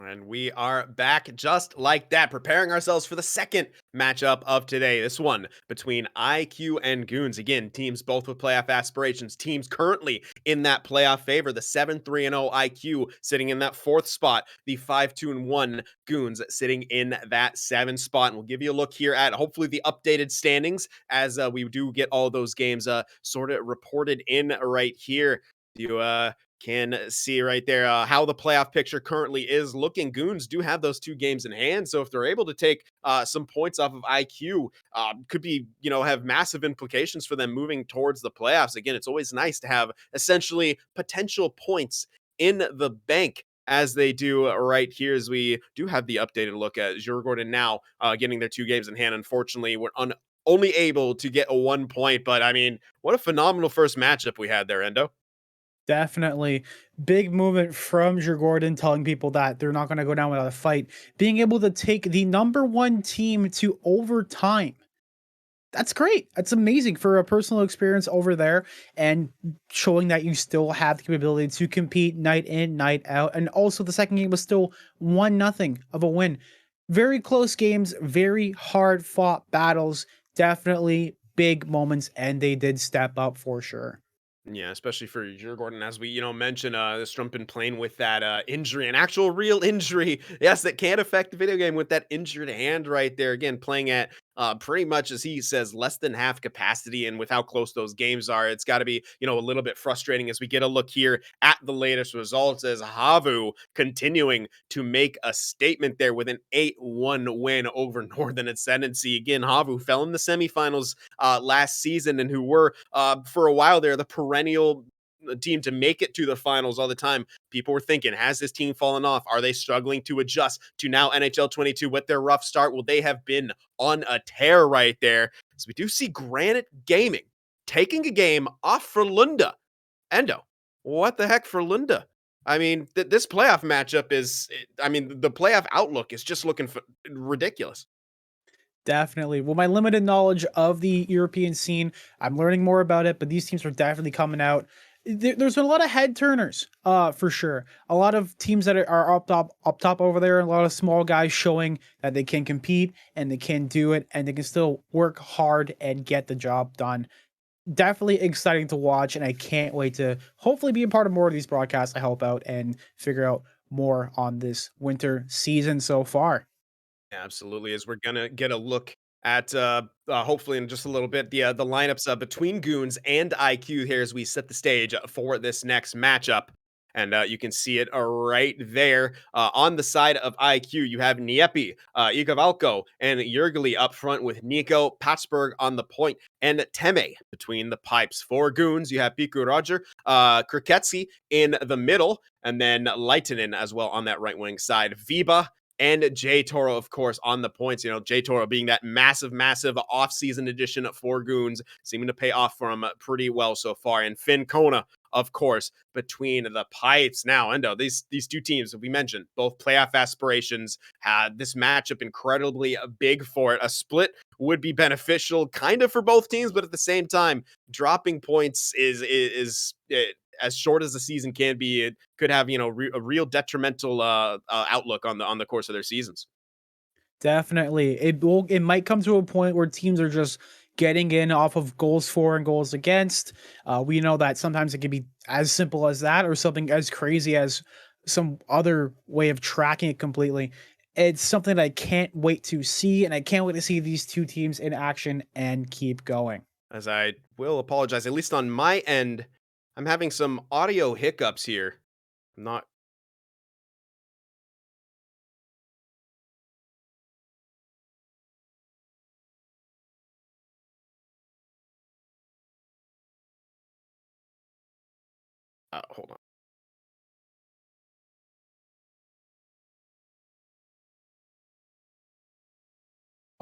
And we are back just like that, preparing ourselves for the second matchup of today. This one between IQ and Goons. Again, teams both with playoff aspirations. Teams currently in that playoff favor. The 7-3-0 IQ sitting in that fourth spot. The 5-2-1 Goons sitting in that 7 spot. And we'll give you a look here at hopefully the updated standings as we do get all those games sort of reported in right here. You can see right there how the playoff picture currently is looking. Goons do have those 2 games in hand, so if they're able to take some points off of IQ, could be have massive implications for them moving towards the playoffs. Again, it's always nice to have essentially potential points in the bank. As they do right here, as we do have the updated look at Gordon now getting their 2 games in hand. Unfortunately, we're only able to get a 1 point, but I mean, what a phenomenal first matchup we had there, Endo. Definitely. Big movement from Gordon telling people that they're not going to go down without a fight. Being able to take the number one team to overtime. That's great. That's amazing for a personal experience over there and showing that you still have the capability to compete night in, night out. And also the second game was still 1-0 of a win. Very close games, very hard fought battles, definitely big moments, and they did step up for sure. Yeah, especially for your Gordon, as we mentioned, this Trump been playing with that injury, an actual real injury. Yes, that can affect the video game with that injured hand right there. Again, playing at pretty much as he says, less than half capacity, and with how close those games are, it's got to be a little bit frustrating. As we get a look here at the latest results, as Havu continuing to make a statement there with an 8-1 win over Northern Ascendancy. Again, Havu fell in the semifinals last season, and who were for a while there the perennial team to make it to the finals all the time. People were thinking, has this team fallen off? Are they struggling to adjust to now NHL 22 with their rough start? Well, they have been on a tear right there. So we do see Granite Gaming taking a game off for Lunda. Endo, what the heck for Lunda? I mean, this playoff matchup I mean, the playoff outlook is just looking ridiculous. Definitely. Well, my limited knowledge of the European scene, I'm learning more about it, but these teams are definitely coming out. There's been a lot of head turners, for sure. A lot of teams that are up top over there, and a lot of small guys showing that they can compete and they can do it, and they can still work hard and get the job done. Definitely exciting to watch, and I can't wait to hopefully be a part of more of these broadcasts. I help out and figure out more on this winter season so far. Absolutely, as we're gonna get a look at hopefully in just a little bit the lineups between Goons and IQ here as we set the stage for this next matchup. And you can see it right there on the side of IQ. You have Niepi, Igavalko, and Jurgeli up front with Nico Patsberg on the point and Teme between the pipes. For Goons, you have Piku Roger, Kriketsi in the middle, and then Leitinen as well on that right wing side. Viba and J Toro, of course, on the points. J Toro being that massive, massive off-season addition for Goons, seeming to pay off for him pretty well so far. And Finn Kona, of course, between the pipes. Now, Endo, these 2 teams that we mentioned, both playoff aspirations, had this matchup incredibly big for it. A split would be beneficial, kind of for both teams, but at the same time, dropping points is as short as the season can be. It could have a real detrimental outlook on the course of their seasons. Definitely. It might come to a point where teams are just getting in off of goals for and goals against. We know that sometimes it can be as simple as that or something as crazy as some other way of tracking it completely. It's something that I can't wait to see, and I can't wait to see these 2 teams in action and keep going. As I will apologize, at least on my end, I'm having some audio hiccups here. I'm not. Hold on.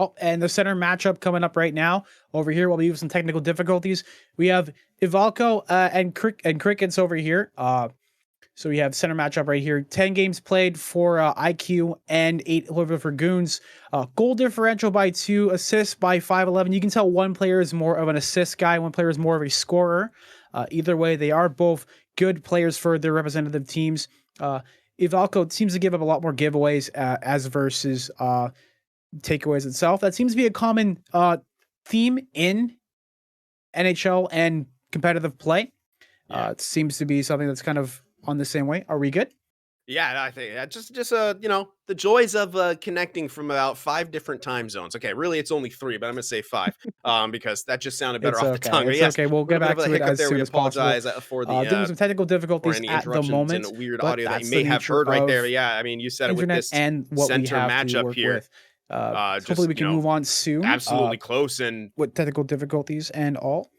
Oh, and the center matchup coming up right now over here. While we have some technical difficulties, we have Ivalco and Crickets over here. So we have center matchup right here. 10 games played for IQ and 8 over for Goons. Goal differential by 2, assists by 511. You can tell one player is more of an assist guy, one player is more of a scorer. Either way, they are both good players for their representative teams. Evalco seems to give up a lot more giveaways as versus takeaways itself. That seems to be a common theme in NHL and competitive play. Yeah. It seems to be something that's kind of on the same way. Are we good? Yeah, I think just you know, the joys of connecting from about 5 different time zones. Okay, really it's only 3, but I'm gonna say 5 because that just sounded better It's off the okay. tongue. But It's yes, okay. We'll a get little bit back of a to it hiccup as there. We soon as possible. apologize for the Doing some technical for difficulties any at the interruptions and moment, weird but audio that you that's the may have nature heard right there. But of yeah, I mean, you said it with internet this and what we center have to matchup work here, with. Hopefully, just we can move on soon absolutely close and with technical difficulties and all.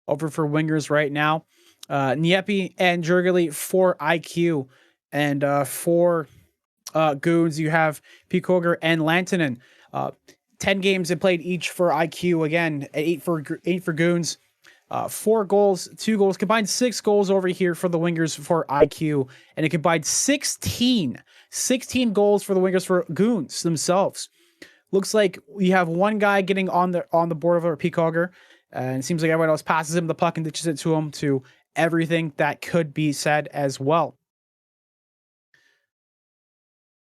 Over for wingers right now. Niepi and Jurgeli for IQ. And for Goons, you have Pikoger and Lantinen. 10 games they played each for IQ again, 8 for Goons. 4 goals, 2 goals, combined 6 goals over here for the wingers for IQ, and it combined 16 goals for the wingers for Goons themselves. Looks like we have one guy getting on the board over Peacogger, and it seems like everyone else passes him the puck and ditches it to him to everything that could be said as well.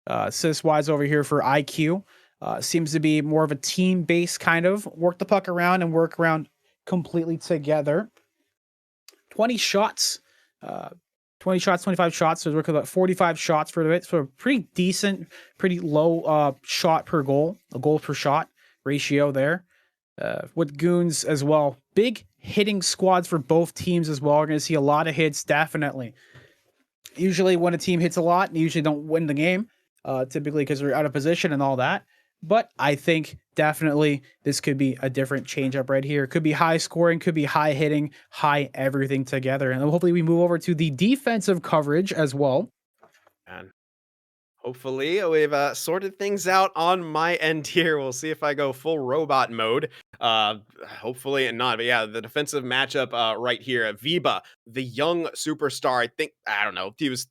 Assist wise over here for IQ. Seems to be more of a team based kind of work the puck around and work around completely together. 20 shots, uh, 20 shots, 25 shots. So we're looking at 45 shots for it. So pretty decent, pretty low shot per goal, a goal per shot ratio there. With Goons as well. Big hitting squads for both teams as well. We're going to see a lot of hits, definitely. Usually, when a team hits a lot, they usually don't win the game, typically because they're out of position and all that. But I think definitely this could be a different changeup right here. Could be high scoring, could be high hitting, high everything together. And hopefully, we move over to the defensive coverage as well. and hopefully, we've sorted things out on my end here. We'll see if I go full robot mode. Hopefully not. But yeah, the defensive matchup right here. Viba, the young superstar. I don't know. He was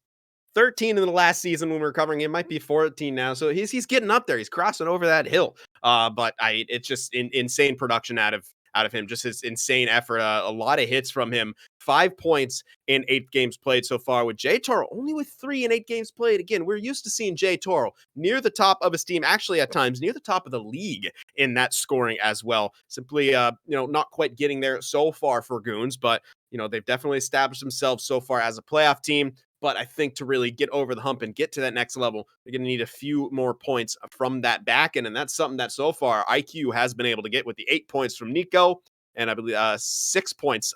13 in the last season when we were covering him. Might be 14 now. So he's getting up there. He's crossing over that hill. But it's just insane production out of him. Just his insane effort. A lot of hits from him. 5 points in 8 games played so far. With Jay Toro only with 3 in 8 games played. Again, we're used to seeing Jay Toro near the top of his team. Actually, at times near the top of the league in that scoring as well. Simply, not quite getting there so far for Goons, but they've definitely established themselves so far as a playoff team. But I think to really get over the hump and get to that next level, they're going to need a few more points from that back end. And that's something that so far IQ has been able to get with the 8 points from Nico and I believe 6 points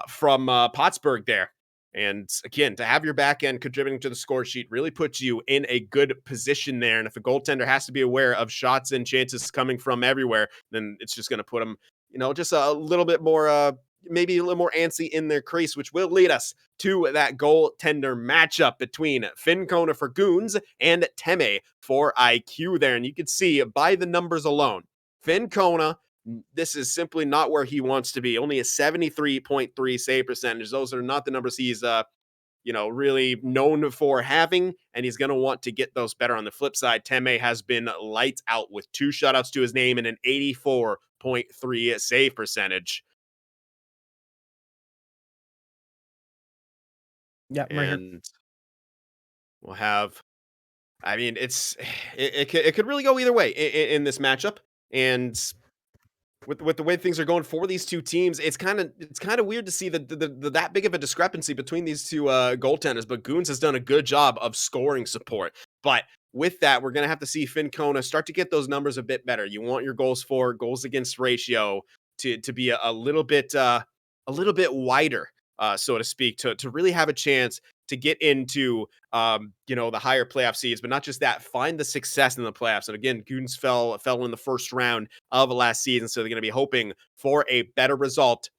from Pottsburg there. And again, to have your back end contributing to the score sheet really puts you in a good position there. And if a goaltender has to be aware of shots and chances coming from everywhere, then it's just going to put them, just a little bit more, maybe a little more antsy in their crease, which will lead us to that goaltender matchup between Finn Kona for Goons and Teme for IQ there. And you can see by the numbers alone, Finn Kona, this is simply not where he wants to be. Only a 73.3 save percentage. Those are not the numbers he's really known for having, and he's going to want to get those better. On the flip side, Teme has been lights out with 2 shutouts to his name and an 84.3 save percentage. Yeah, I'm right here. And we'll have, I mean, it could really go either way in this matchup. And with the way things are going for these two teams, it's kind of weird to see that big of a discrepancy between these two goaltenders. But Goons has done a good job of scoring support. But with that, we're gonna have to see Finn Kona start to get those numbers a bit better. You want your goals against ratio to be a little bit wider, so to speak, to really have a chance to get into the higher playoff seeds, but not just that, find the success in the playoffs. And again, Goons fell in the first round of last season, so they're going to be hoping for a better result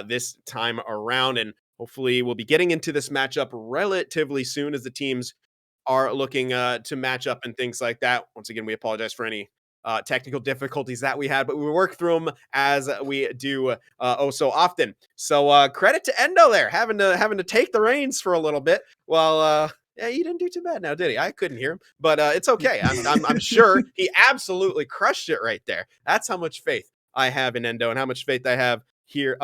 this time around. And hopefully, we'll be getting into this matchup relatively soon as the teams are looking to match up and things like that. Once again, we apologize for any technical difficulties that we had, but we work through them as we do oh so often. So credit to Endo there, having to take the reins for a little bit while Yeah, he didn't do too bad now, did he? I couldn't hear him, but it's okay. I'm sure he absolutely crushed it right there. That's how much faith I have in Endo and how much faith I have here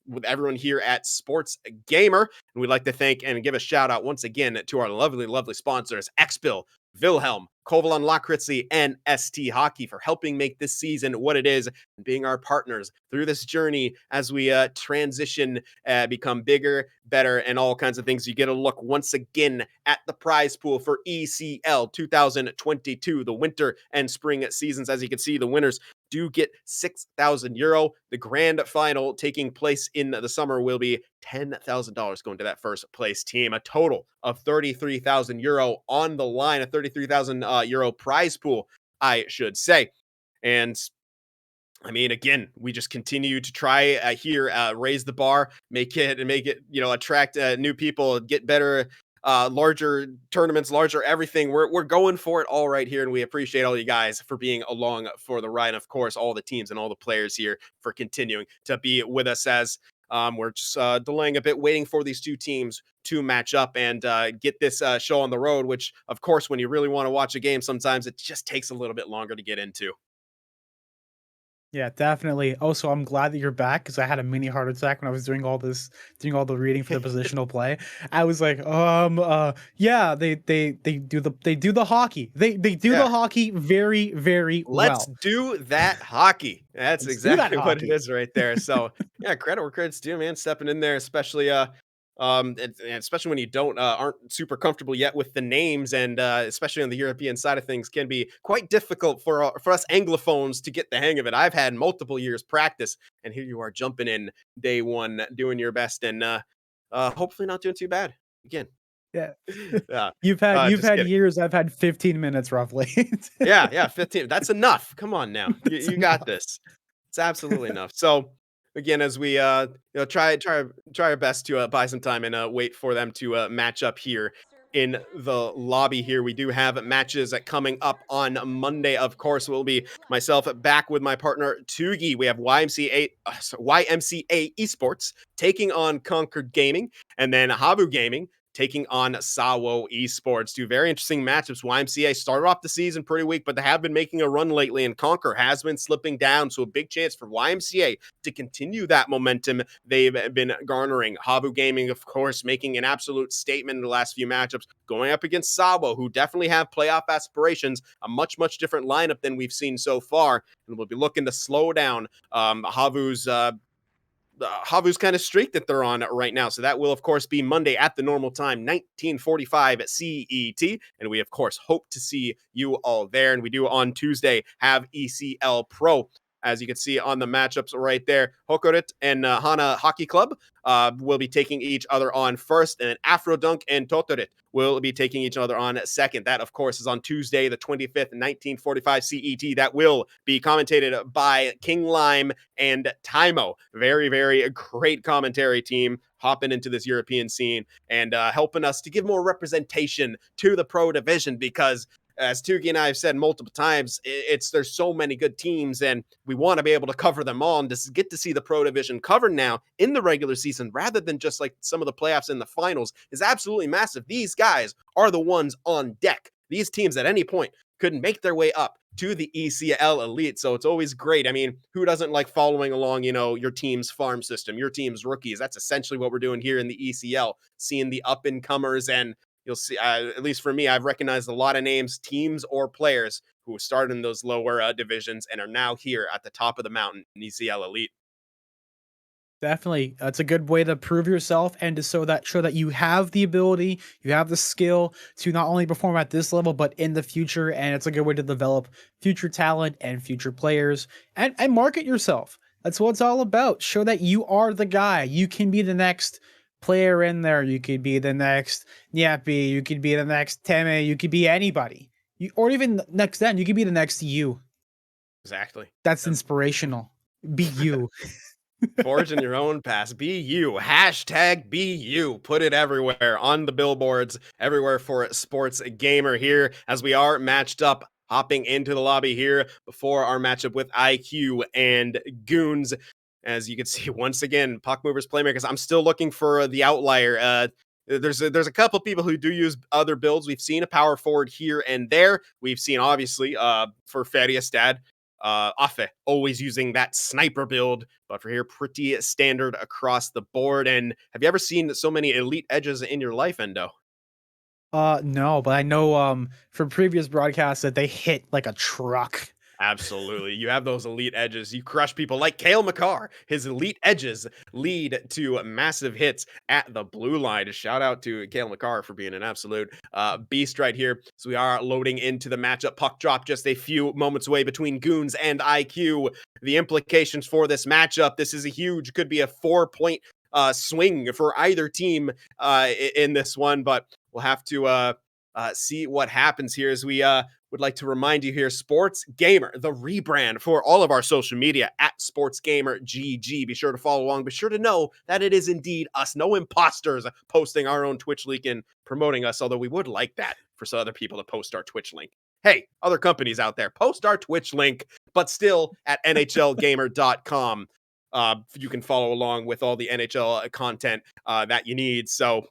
with everyone here at Sports Gamer. And we'd like to thank and give a shout out once again to our lovely, lovely sponsors, Xbill, Wilhelm, Kovalon Lakritzi, and ST Hockey for helping make this season what it is and being our partners through this journey as we transition, become bigger, better, and all kinds of things. You get a look once again at the prize pool for ECL 2022, the winter and spring seasons. As you can see, the winners do get €6,000. The grand final taking place in the summer will be $10,000 going to that first place team. A total of €33,000 on the line, a €33,000 prize pool, I should say. And I mean, again, we just continue to try here, raise the bar, make it, attract new people, get better, larger tournaments, larger everything. We're going for it all right here, and we appreciate all you guys for being along for the ride. And of course, all the teams and all the players here for continuing to be with us as we're just delaying a bit, waiting for these two teams to match up and get this show on the road. Which, of course, when you really want to watch a game, sometimes it just takes a little bit longer to get into. Yeah, definitely. Also, I'm glad that you're back because I had a mini heart attack when I was doing all the reading for the positional play. I was like, yeah, they do the hockey. They do Yeah. the hockey very, very Let's well. do that hockey. That's Let's do that exactly what it hockey. is right there. So yeah, credit where credit's due, man. Stepping in there, especially and especially when you don't aren't super comfortable yet with the names, and especially on the European side of things, can be quite difficult for us Anglophones to get the hang of it. I've had multiple years practice, and here you are jumping in day one, doing your best, and hopefully not doing too bad again. Yeah. Yeah, You've just had kidding. years, I've had 15 minutes roughly. Yeah, yeah, 15. That's enough. Come on now. That's You got enough. this. It's absolutely enough. So again, as we try our best to buy some time and wait for them to match up here in the lobby here. We do have matches coming up on Monday. Of course, will be myself back with my partner Tugi. We have YMCA Esports taking on Concord Gaming, and then Habu Gaming taking on Sawo Esports. Two very interesting matchups. YMCA started off the season pretty weak, but they have been making a run lately, and Conquer has been slipping down. So a big chance for YMCA to continue that momentum they've been garnering. Habu Gaming, of course, making an absolute statement in the last few matchups, going up against Sawo, who definitely have playoff aspirations, a much, much different lineup than we've seen so far. And we'll be looking to slow down Havu's kind of streak that they're on right now. So that will, of course, be Monday at the normal time, 1945 at CET. And we, of course, hope to see you all there. And we do on Tuesday have ECL Pro. As you can see on the matchups right there, Hokorit and Hana Hockey Club will be taking each other on first, and then Afro Dunk and Totorit will be taking each other on second. That, of course, is on Tuesday, the 25th, 1945 CET. That will be commentated by King Lime and Taimo. Very, very great commentary team hopping into this European scene and helping us to give more representation to the pro division, because as Tugi and I have said multiple times, there's so many good teams, and we want to be able to cover them all and just get to see the pro division covered now in the regular season rather than just like some of the playoffs in the finals is absolutely massive. These guys are the ones on deck. These teams at any point could make their way up to the ECL Elite. So it's always great. I mean, who doesn't like following along, your team's farm system, your team's rookies? That's essentially what we're doing here in the ECL, seeing the up and comers. And you'll see, at least for me, I've recognized a lot of names, teams, or players who started in those lower divisions and are now here at the top of the mountain in ECL Elite. Definitely. It's a good way to prove yourself and to show that you have the ability, you have the skill to not only perform at this level, but in the future. And it's a good way to develop future talent and future players and market yourself. That's what it's all about. Show that you are the guy. You can be the next player in there. You could be the next Nyappy. You could be the next Teme. You could be anybody. Or even next then, you could be the next you. Exactly. That's inspirational. Be you. Forge in your own path. Be you. Hashtag be you. Put it everywhere on the billboards, everywhere for Sports Gamer here as we are matched up. Hopping into the lobby here before our matchup with IQUE and Goons. As you can see, once again, puck movers, playmakers. I'm still looking for the outlier. There's a couple people who do use other builds. We've seen a power forward here and there. We've seen obviously for Feriestad, Afe always using that sniper build, but for here, pretty standard across the board. And have you ever seen so many elite edges in your life, Endo? No, but I know from previous broadcasts that they hit like a truck. Absolutely. You have those elite edges. You crush people like Kale McCarr. His elite edges lead to massive hits at the blue line. Shout out to Kale McCarr for being an absolute beast right here. So we are loading into the matchup. Puck drop just a few moments away between Goons and IQ. The implications for this matchup, this is a huge, could be a 4-point swing for either team in this one, but we'll have to see what happens here as we would like to remind you here, Sports Gamer, the rebrand for all of our social media at Sports Gamer GG. Be sure to follow along. Be sure to know that it is indeed us, no imposters posting our own Twitch link and promoting us, although we would like that for some other people to post our Twitch link. Hey, other companies out there, post our Twitch link, but still at nhlgamer.com. You can follow along with all the NHL content that you need. So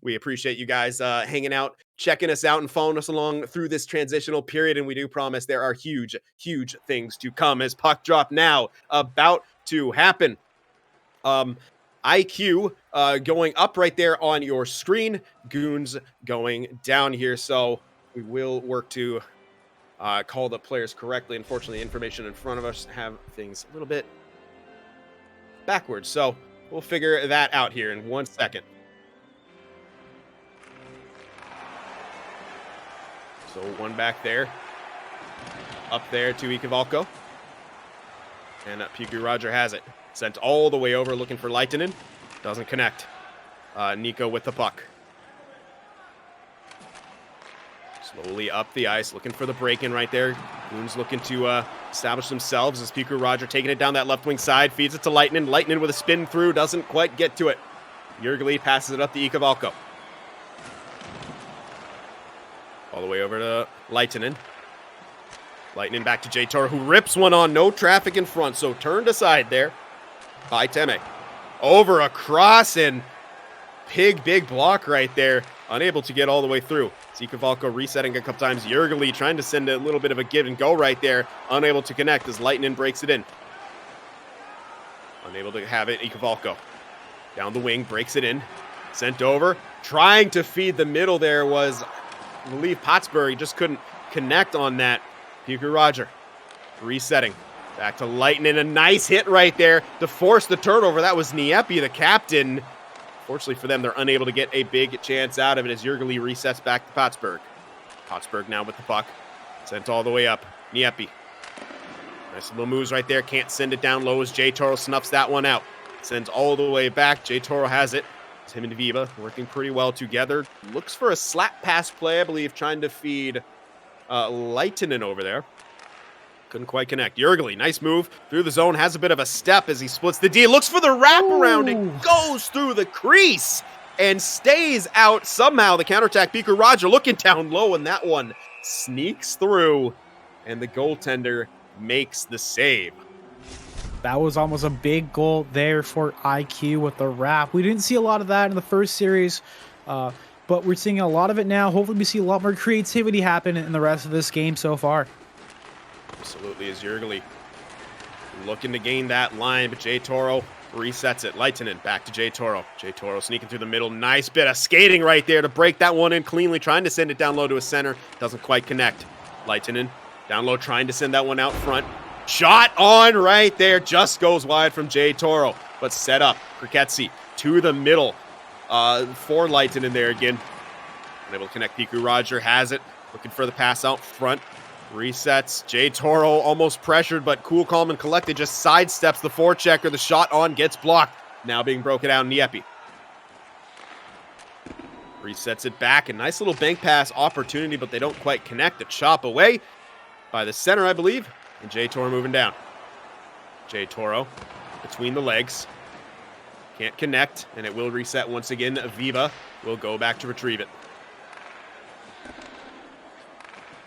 we appreciate you guys hanging out, checking us out, and following us along through this transitional period. And we do promise there are huge, huge things to come as puck drop now about to happen. IQ going up right there on your screen. Goons going down here. So we will work to call the players correctly. Unfortunately, the information in front of us have things a little bit backwards. So we'll figure that out here in 1 second. So one back there. Up there to Ikevalko. And Piku Roger has it. Sent all the way over looking for Leitinen. Doesn't connect. Nico with the puck. Slowly up the ice, looking for the break-in right there. Goons looking to establish themselves as Piku Roger taking it down that left wing side. Feeds it to Leitinen. Leitinen with a spin through. Doesn't quite get to it. Jurgeli passes it up to Ikevalko. All the way over to Leitinen. Leitinen back to J. Toro, who rips one on. No traffic in front, so turned aside there by Teme. Over across, and big block right there. Unable to get all the way through. Ikevalko resetting a couple times. Jurgeli trying to send a little bit of a give and go right there. Unable to connect as Leitinen breaks it in. Unable to have it, Ikevalko. Down the wing, breaks it in. Sent over. Trying to feed the middle there was, I believe, Pottsbury. Just couldn't connect on that. Piku Roger resetting. Back to Leitinen. A nice hit right there to force the turnover. That was Niepi, the captain. Fortunately for them, they're unable to get a big chance out of it as Jurgeli resets back to Pottsburg. Pottsburg now with the puck. Sent all the way up. Niepi. Nice little moves right there. Can't send it down low as J. Toro snuffs that one out. Sends all the way back. J. Toro has it. It's him and Viva working pretty well together. Looks for a slap pass play, I believe, trying to feed Leitinen over there. Couldn't quite connect. Jurgeli, nice move through the zone. Has a bit of a step as he splits the D. Looks for the wraparound and goes through the crease and stays out somehow. The counterattack, Piku Roger looking down low, and that one sneaks through, and the goaltender makes the save. That was almost a big goal there for IQ with the wrap. We didn't see a lot of that in the first series, but we're seeing a lot of it now. Hopefully we see a lot more creativity happen in the rest of this game so far. Absolutely, as Jurgeli looking to gain that line, but J. Toro resets it. Leitinen back to J. Toro. J. Toro sneaking through the middle. Nice bit of skating right there to break that one in cleanly, trying to send it down low to a center. Doesn't quite connect. Leitinen down low, trying to send that one out front. Shot on right there, just goes wide from J. Toro, but set up. Kriketsi to the middle for Leitinen there again. Unable to connect. Piku Roger has it, looking for the pass out front. Resets. J. Toro almost pressured, but cool, calm, and collected. Just sidesteps the forechecker. The shot on gets blocked. Now being broken out, Niepi. Resets it back. A nice little bank pass opportunity, but they don't quite connect. A chop away by the center, I believe. And J. Toro moving down. J. Toro between the legs. Can't connect, and it will reset once again. Viva will go back to retrieve it.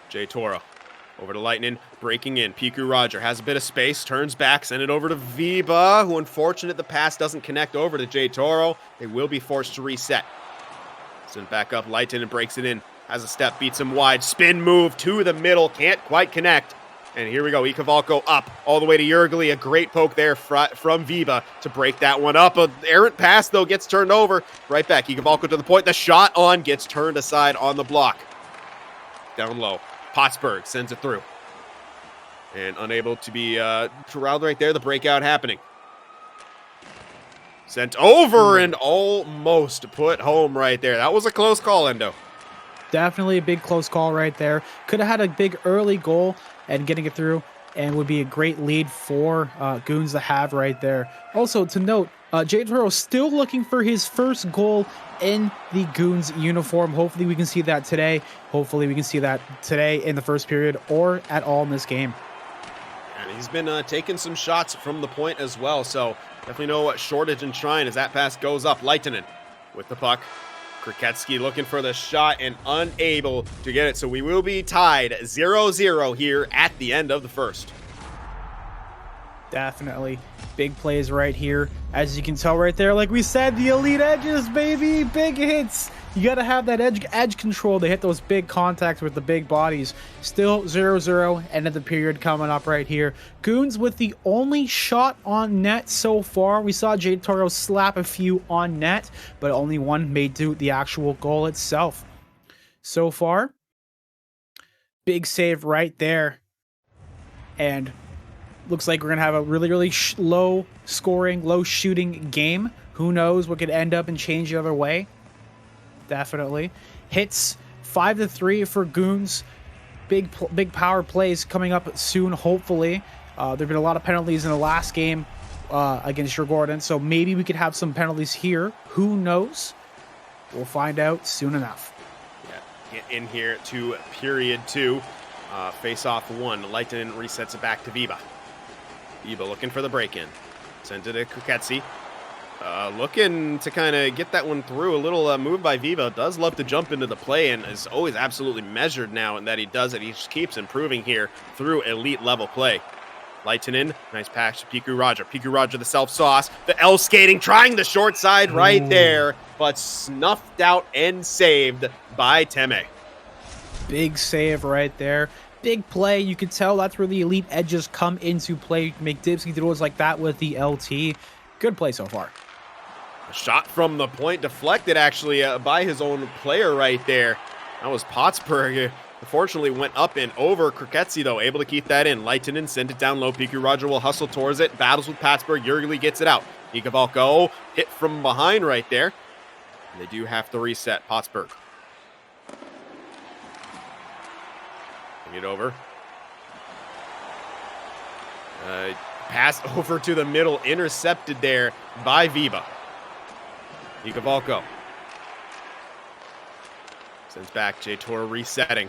J. Toro. Over to Leitinen, breaking in. Piku Roger has a bit of space, turns back, send it over to Viva, who, unfortunate, the pass doesn't connect over to J. Toro. They will be forced to reset. Sent back up, Leitonen breaks it in. Has a step, beats him wide. Spin move to the middle, can't quite connect. And here we go, Ikavalko up all the way to Jurgli. A great poke there from Viva to break that one up. An errant pass, though, gets turned over. Right back, Ikavalko to the point. The shot on gets turned aside on the block. Down low, Pottsberg sends it through. And unable to be corralled right there, the breakout happening. Sent over and almost put home right there. That was a close call, Endo. Definitely a big close call right there. Could have had a big early goal and getting it through, and would be a great lead for Goons to have right there. Also, to note, Jay Toro still looking for his first goal in the Goons uniform. Hopefully we can see that today. Hopefully we can see that today in the first period or at all in this game. And he's been taking some shots from the point as well, so definitely no shortage in trying as that pass goes up. Leitonen with the puck. Kriketsky looking for the shot and unable to get it, so we will be tied 0-0 here at the end of the first. Definitely big plays right here. As you can tell right there, like we said, the elite edges, baby, big hits. You got to have that edge control to hit those big contacts with the big bodies. Still 0-0, end of the period coming up right here. Goons with the only shot on net so far. We saw Jade Toro slap a few on net, but only one made to the actual goal itself. So far, big save right there. And looks like we're going to have a really low scoring, low shooting game. Who knows what could end up and change the other way. Definitely. Hits 5-3 for Goons. Big power plays coming up soon, hopefully. There have been a lot of penalties in the last game against Gordon, so maybe we could have some penalties here. Who knows? We'll find out soon enough. Yeah, get in here to period 2. Face-off 1. Leitonen resets it back to Viva. Viva looking for the break-in. Sent it to Kuketsi. Looking to kind of get that one through. A little move by Viva. Does love to jump into the play and is always absolutely measured now in that he does it. He just keeps improving here through elite level play. Leitonen, nice pass to Piku Roger. Piku Roger, the self-sauce. The L skating, trying the short side right there, but snuffed out and saved by Teme. Big save right there. Big play. You can tell that's where the elite edges come into play. You can make dipsy throws like that with the LT. Good play so far. A shot from the point deflected actually by his own player right there. That was Pottsberg. Unfortunately went up and over. Kriketsi though able to keep that in. Leitonen sent it down low. Piku Roger will hustle towards it. Battles with Pottsberg. Jurgli gets it out. Ikavalko hit from behind right there. And they do have to reset Pottsberg. Bring it over. Pass over to the middle, intercepted there by Viva. Ikavalko. Sends back, J Toro resetting.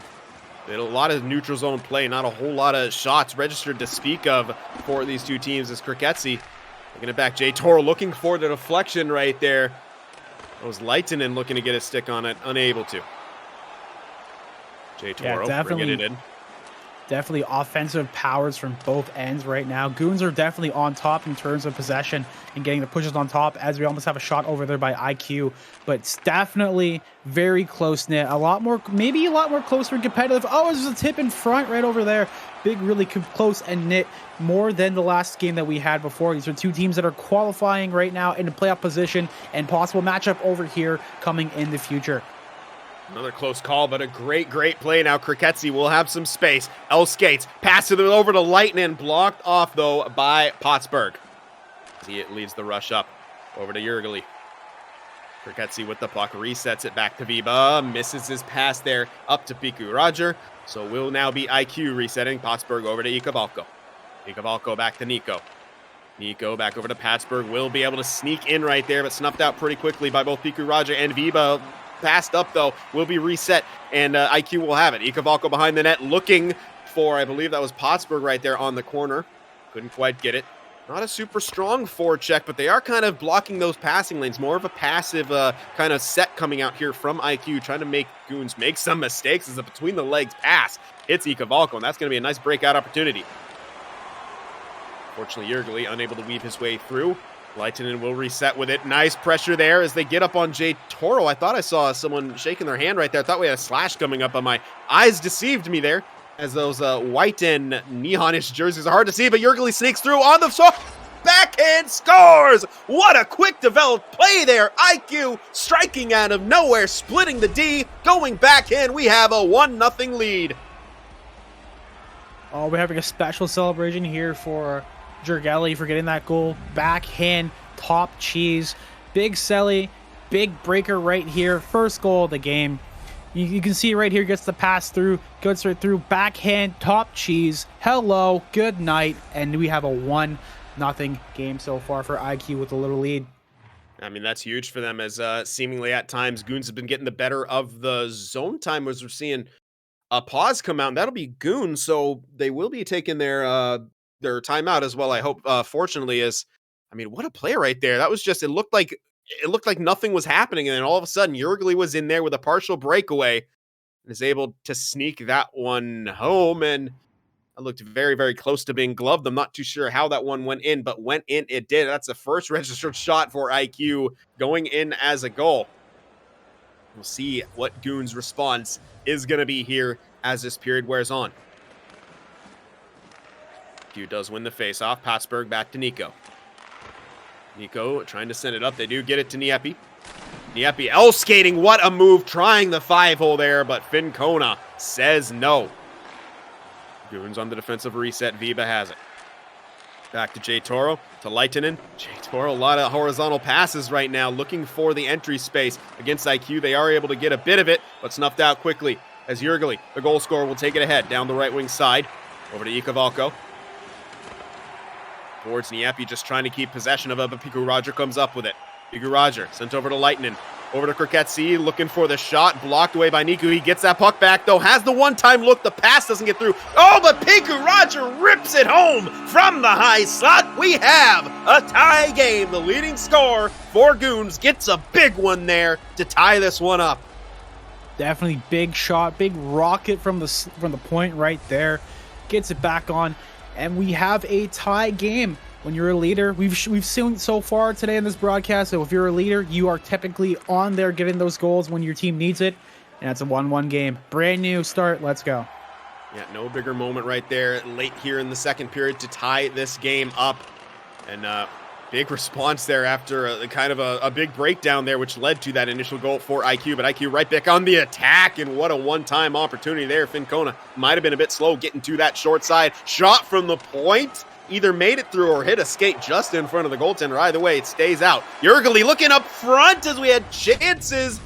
A lot of neutral zone play, not a whole lot of shots registered to speak of for these two teams as Kriketsi. Looking it back, J Toro looking for the deflection right there. That was Leitonen looking to get a stick on it, unable to. J Toro bringing it in. Definitely offensive powers from both ends right now. Goons are definitely on top in terms of possession and getting the pushes on top, as we almost have a shot over there by IQUE. But it's definitely very close-knit. Maybe a lot more closer and competitive. Oh, there's a tip in front right over there. Big, really close and knit, more than the last game that we had before. These are two teams that are qualifying right now in the playoff position, and possible matchup over here coming in the future. Another close call, but a great play now. Kriketsi will have some space. L skates, pass it over to Leitonen, blocked off, though, by Pottsberg. He leads the rush up over to Jurgli. Kriketsi with the puck, resets it back to Viva, misses his pass there up to Piku Roger. So will now be IQUE resetting. Pottsberg over to Ikavalko. Ikavalko back to Nico. Nico back over to Pottsberg, will be able to sneak in right there, but snuffed out pretty quickly by both Piku Roger and Viva. Passed up, though, will be reset, and IQUE will have it. Ikavalko behind the net, looking for, I believe that was Pottsberg right there on the corner. Couldn't quite get it. Not a super strong forecheck, but they are kind of blocking those passing lanes. More of a passive kind of set coming out here from IQUE, trying to make Goons make some mistakes as a between-the-legs pass hits Ikavalko, and that's going to be a nice breakout opportunity. Fortunately, Jurgli unable to weave his way through. Leitinen will reset with it. Nice pressure there as they get up on Jay Toro. I thought I saw someone shaking their hand right there. I thought we had a slash coming up, but my eyes deceived me there, as those white and neonish jerseys are hard to see, but Yergely sneaks through on the backhand, scores! What a quick developed play there. IQ striking out of nowhere, splitting the D, going backhand. We have a 1-0 lead. Oh, we're having a special celebration here for Yergely for getting that goal. Backhand, top cheese. Big Selly, big breaker right here. First goal of the game. You can see right here, gets the pass through, goes right through, backhand, top cheese. Hello, good night. And we have a 1-0 game so far for IQ with a little lead. I mean, that's huge for them, as seemingly at times Goons have been getting the better of the zone time, as we're seeing a pause come out, and that'll be Goons, so they will be taking their timeout as well, I hope, fortunately. Is, I mean, what a play right there. That was just, it looked like nothing was happening, and then all of a sudden Yergely was in there with a partial breakaway and is able to sneak that one home, and it looked very, very close to being gloved. I'm not too sure how that one went in, but went in, it did. That's the first registered shot for IQ going in as a goal. We'll see what Goons' response is going to be here as this period wears on. IQ does win the faceoff. Passberg back to Nico. Nico trying to send it up. They do get it to Niepi. Niepi L-skating. What a move. Trying the 5-hole there, but Fincona says no. Goons on the defensive reset. Viba has it. Back to Jay Toro, to Leitinen. Jay Toro, a lot of horizontal passes right now, looking for the entry space against IQ. They are able to get a bit of it, but snuffed out quickly as Yergely, the goal scorer, will take it ahead down the right wing side. Over to Ikavalko. Towards Niepi, just trying to keep possession of it, but Piku Roger comes up with it. Piku Roger sent over to Leitinen. Over to Kriketsi, looking for the shot, blocked away by Niku. He gets that puck back, though, has the one-time look. The pass doesn't get through. Oh, but Piku Roger rips it home from the high slot. We have a tie game. The leading scorer for Goons gets a big one there to tie this one up. Definitely big shot, big rocket from the point right there. Gets it back on, and we have a tie game. When you're a leader, we've seen so far today in this broadcast, so if you're a leader, you are typically on there getting those goals when your team needs it, and it's a 1-1 game. Brand new start. Let's go. Yeah, no bigger moment right there late here in the second period to tie this game up. And big response there after a big breakdown there, which led to that initial goal for IQ. But IQ right back on the attack, and what a one-time opportunity there. Fincona might have been a bit slow getting to that short side. Shot from the point. Either made it through or hit a skate just in front of the goaltender. Either way, it stays out. Yergely looking up front as we had chances.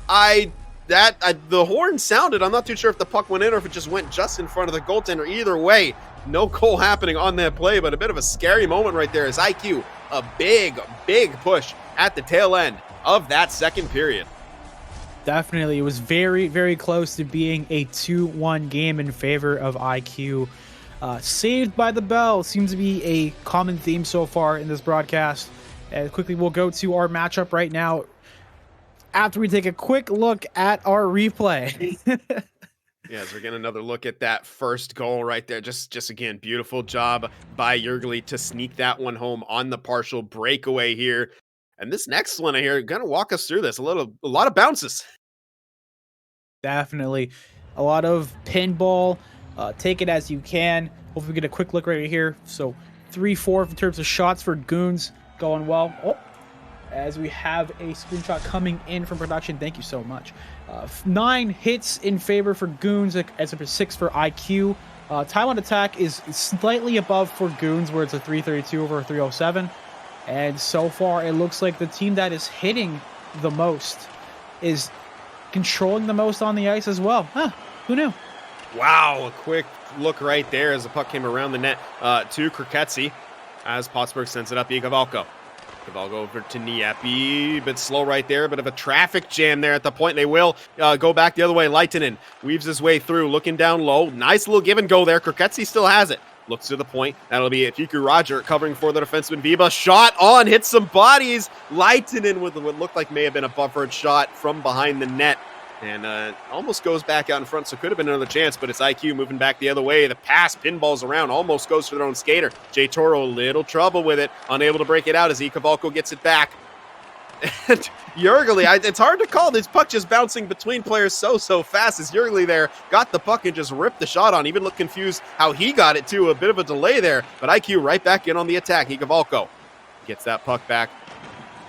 The horn sounded. I'm not too sure if the puck went in or if it just went just in front of the goaltender. Either way, no goal happening on that play, but a bit of a scary moment right there as IQ, a big, big push at the tail end of that second period. Definitely. It was very, very close to being a 2-1 game in favor of IQ. Saved by the bell seems to be a common theme so far in this broadcast. And quickly, we'll go to our matchup right now after we take a quick look at our replay. Yeah, as we're getting another look at that first goal right there. Just again, beautiful job by Yergely to sneak that one home on the partial breakaway here. And this next one here, gonna walk us through this. A lot of bounces. Definitely. A lot of pinball. Take it as you can. Hopefully we get a quick look right here. So 3-4 in terms of shots for Goons, going well. Oh, as we have a screenshot coming in from production. Thank you so much. 9 hits in favor for Goons as opposed to 6 for IQ. Time on attack is slightly above for Goons, where it's a 332 over a 307. And so far, it looks like the team that is hitting the most is controlling the most on the ice as well. Huh, who knew? Wow, a quick look right there as the puck came around the net to Kriketsi as Pottsburg sends it up. Ikavalko. Ikavalko over to Niepi. A bit slow right there. Bit of a traffic jam there at the point. They will go back the other way. Leitinen weaves his way through, looking down low. Nice little give and go there. Kriketsi still has it. Looks to the point. That'll be it. Piku Roger covering for the defenseman Viba. Shot on, hits some bodies. Leitinen with what looked like may have been a buffered shot from behind the net. And almost goes back out in front, so could have been another chance, but it's IQ moving back the other way. The pass pinballs around, almost goes for their own skater. J Toro, little trouble with it, unable to break it out as Cavalco gets it back. And Jurgeli, it's hard to call. This puck just bouncing between players so fast as Jurgeli there got the puck and just ripped the shot on. Even looked confused how he got it too. A bit of a delay there, but IQ right back in on the attack. Cavalco gets that puck back.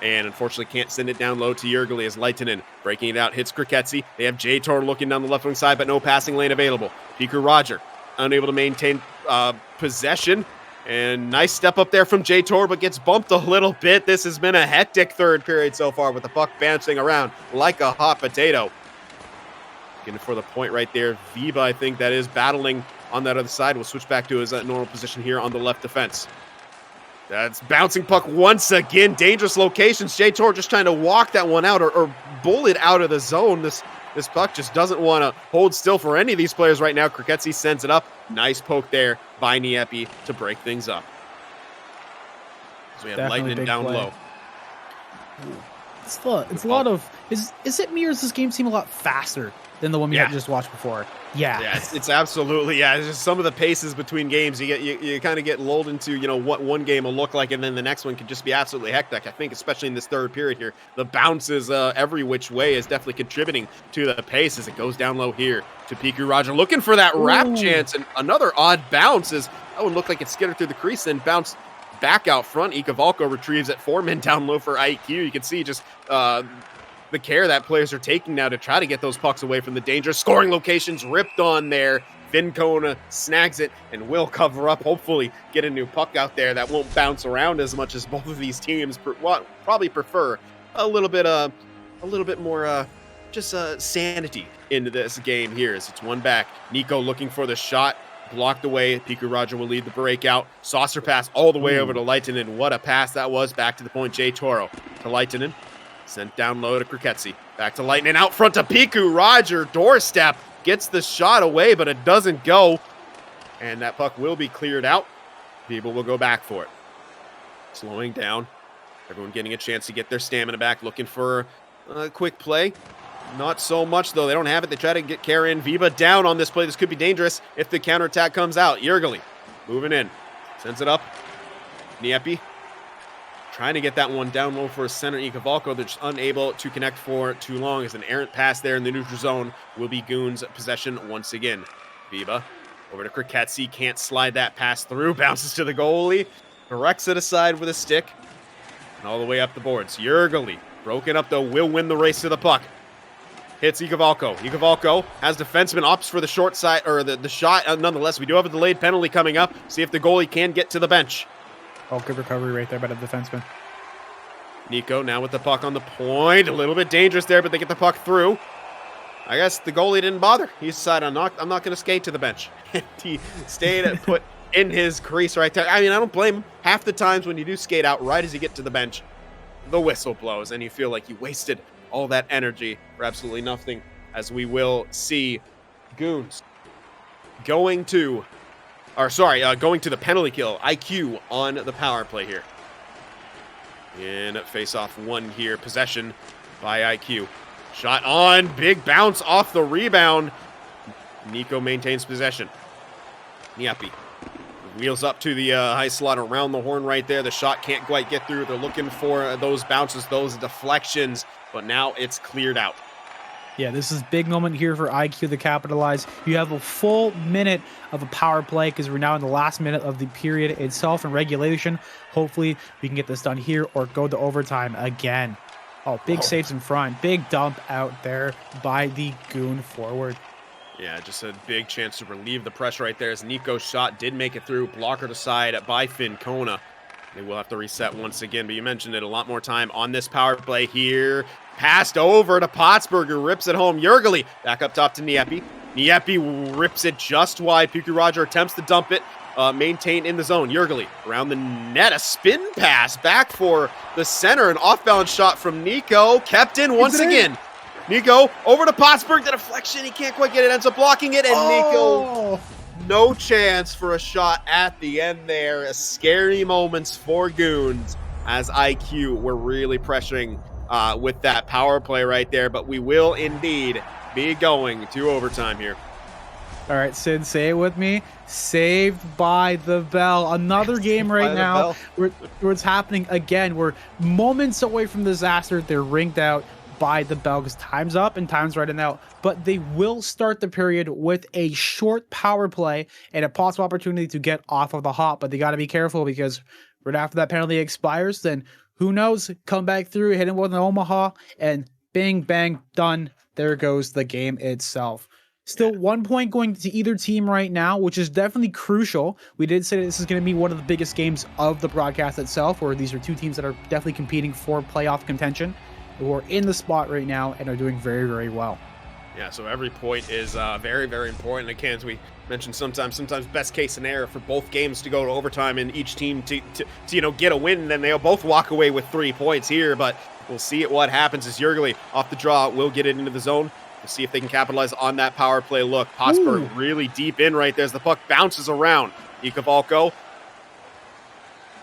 And unfortunately can't send it down low to Jurgeli as Leitinen breaking it out, hits Kriketsi. They have J Tor looking down the left wing side, but no passing lane available. Piku Roger unable to maintain possession. And nice step up there from J Tor, but gets bumped a little bit. This has been a hectic third period so far with the puck bouncing around like a hot potato. Looking for the point right there. Viba, I think that is battling on that other side. We'll switch back to his normal position here on the left defense. That's bouncing puck once again. Dangerous locations. J Tor just trying to walk that one out or bull it out of the zone. This puck just doesn't want to hold still for any of these players right now. Kriketsi sends it up. Nice poke there by Niepi to break things up. So we have Lightning down play. Low. It's a lot of... Is it me or does this game seem a lot faster than the one we had just watched before? Yeah, it's absolutely, it's just some of the paces between games you kind of get lulled into, what one game will look like, and then the next one could just be absolutely hectic. I think especially in this third period here, the bounces every which way is definitely contributing to the pace as it goes down low here to Piku Roger looking for that wrap chance, and another odd bounce as that one looked like it skittered through the crease and bounced back out front. Cavalco retrieves it 4 men down low for IQ. You can see just the care that players are taking now to try to get those pucks away from the dangerous scoring locations ripped on there. Vincona snags it and will cover up, hopefully get a new puck out there that won't bounce around as much as both of these teams probably prefer. A little bit more sanity into this game here as it's one back. Nico looking for the shot, blocked away. Piku Roger will lead the breakout. Saucer pass all the way over to Leitinen. What a pass that was. Back to the point, J Toro to Leitinen. Sent down low to Kriketsi. Back to Lightning out front to Piku Roger. Doorstep gets the shot away, but it doesn't go. And that puck will be cleared out. People will go back for it. Slowing down. Everyone getting a chance to get their stamina back. Looking for a quick play. Not so much, though. They don't have it. They try to get Karen Viba down on this play. This could be dangerous if the counterattack comes out. Jurgeli moving in. Sends it up. Niepi trying to get that one down low for a center. Cavalco, they're just unable to connect for too long as an errant pass there in the neutral zone will be Goons possession once again. Viba over to Kriketsi, can't slide that pass through, bounces to the goalie, directs it aside with a stick, and all the way up the boards. Jurgeli, broken up though, will win the race to the puck. Hits Cavalco. Cavalco has defenseman, opts for the short side, or the shot. Nonetheless, we do have a delayed penalty coming up. See if the goalie can get to the bench. Oh, good recovery right there by the defenseman. Nico now with the puck on the point. A little bit dangerous there, but they get the puck through. I guess the goalie didn't bother. He decided, I'm not going to skate to the bench. He stayed and put in his crease right there. I mean, I don't blame him. Half the times when you do skate out right as you get to the bench, the whistle blows, and you feel like you wasted all that energy for absolutely nothing, as we will see Goons going to the penalty kill. IQ on the power play here. In face-off one here. Possession by IQ. Shot on. Big bounce off the rebound. Nico maintains possession. Niepi wheels up to the high slot around the horn right there. The shot can't quite get through. They're looking for those bounces, those deflections, but now it's cleared out. Yeah, this is a big moment here for IQ to capitalize. You have a full minute of a power play because we're now in the last minute of the period itself in regulation. Hopefully, we can get this done here or go to overtime again. Oh, big saves in front. Big dump out there by the Goon forward. Yeah, just a big chance to relieve the pressure right there as Nico's shot did make it through. Blocker to side by Vincona. They will have to reset once again, but you mentioned it, a lot more time on this power play here. Passed over to Pottsberger, rips it home. Jurgeli back up top to Niepi. Niepi rips it just wide. Piku Roger attempts to dump it, maintain in the zone. Jurgeli around the net, a spin pass back for the center. An off-balance shot from Nico, kept in once again. Nico over to Pottsberg, the deflection, he can't quite get it, ends up blocking it, and Nico, no chance for a shot at the end there. Scary moments for Goons as IQ were really pressuring with that power play right there, but we will indeed be going to overtime here. All right, Sid, say it with me. Saved by the bell. Another game Saved right by the now bell. where it's happening again. We're moments away from disaster. They're ringed out by the bell because time's up and time's running out. But they will start the period with a short power play and a possible opportunity to get off of the hop. But they got to be careful because right after that penalty expires, then who knows? Come back through, hit him with an Omaha, and bing, bang, done. There goes the game itself. Yeah. Still 1 point going to either team right now, which is definitely crucial. We did say that this is going to be one of the biggest games of the broadcast itself, where these are two teams that are definitely competing for playoff contention, who are in the spot right now and are doing very, very well. Yeah, so every point is very, very important. Again, as we mentioned, sometimes best case scenario for both games to go to overtime and each team to get a win, and then they'll both walk away with 3 points here. But we'll see what happens as Jurgeli off the draw will get it into the zone. We'll see if they can capitalize on that power play look. Pottsburg really deep in right there as the puck bounces around. Ikavalko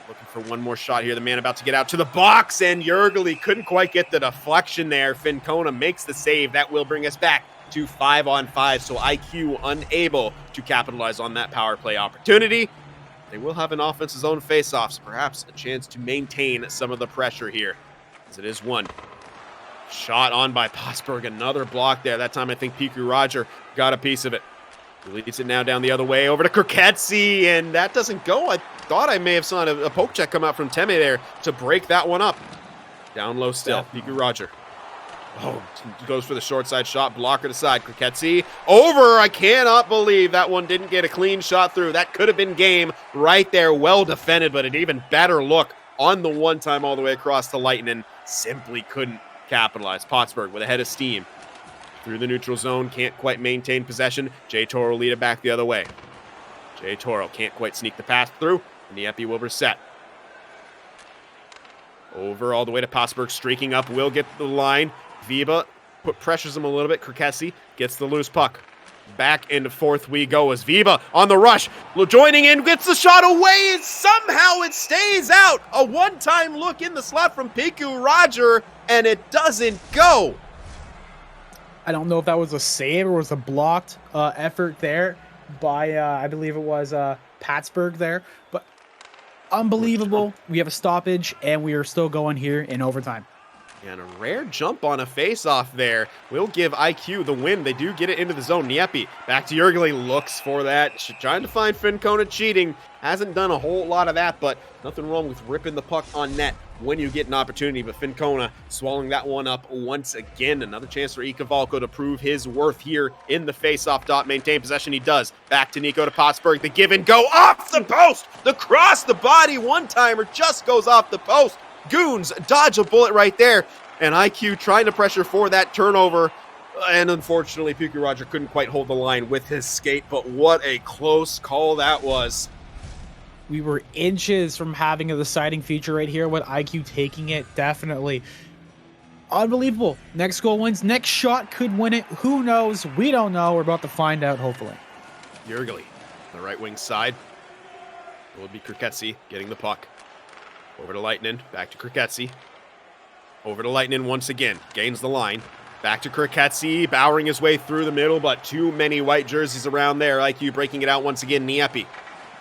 looking for one more shot here. The man about to get out to the box, and Jurgeli couldn't quite get the deflection there. Fincona makes the save. That will bring us back to 5-on-5, so IQ unable to capitalize on that power play opportunity. They will have an offensive zone face-off, so perhaps a chance to maintain some of the pressure here, as it is one. Shot on by Pottsburg, another block there. That time I think Piku Roger got a piece of it. He leads it now down the other way over to Kirketsi, and that doesn't go. I thought I may have saw a poke check come out from Teme there to break that one up. Down low still, Piku Roger. Oh, goes for the short side shot, blocker to side. Kirketsi over. I cannot believe that one didn't get a clean shot through. That could have been game right there. Well defended, but an even better look on the one time all the way across the Lightning. Simply couldn't capitalize. Pottsburg with a head of steam through the neutral zone, can't quite maintain possession. Jay Toro lead it back the other way. Jay Toro can't quite sneak the pass through, and the Epi will reset. Over all the way to Pottsburg, streaking up, will get the line. Viba pressures him a little bit. Kirketsi gets the loose puck. Back into fourth we go as Viba on the rush, joining in, gets the shot away, and somehow it stays out. A one-time look in the slot from Piku Roger, and it doesn't go. I don't know if that was a save or was a blocked effort there by, I believe it was Pattsburg there, but unbelievable. We have a stoppage, and we are still going here in overtime. And a rare jump on a face-off there will give IQ the win. They do get it into the zone. Niepi back to Jurgeli, looks for that. Trying to find Fincona cheating. Hasn't done a whole lot of that, but nothing wrong with ripping the puck on net when you get an opportunity. But Fincona swallowing that one up once again. Another chance for Ikavalko to prove his worth here in the face-off dot. Maintain possession, he does. Back to Nico to Pottsburg. The give and go off the post. The cross the body one-timer just goes off the post. Goons dodge a bullet right there, and IQ trying to pressure for that turnover, and unfortunately Piku Roger couldn't quite hold the line with his skate, but what a close call that was. We were inches from having a deciding feature right here with IQ taking it. Definitely unbelievable. Next goal wins, next shot could win it. Who knows? We don't know. We're about to find out, hopefully. Jurgeli, the right wing side. It will be Kirketsi getting the puck. Over to Lightning, back to Kirketsi. Over to Lightning once again, gains the line. Back to Kirketsi, bowering his way through the middle, but too many white jerseys around there. IQ breaking it out once again, Niepi.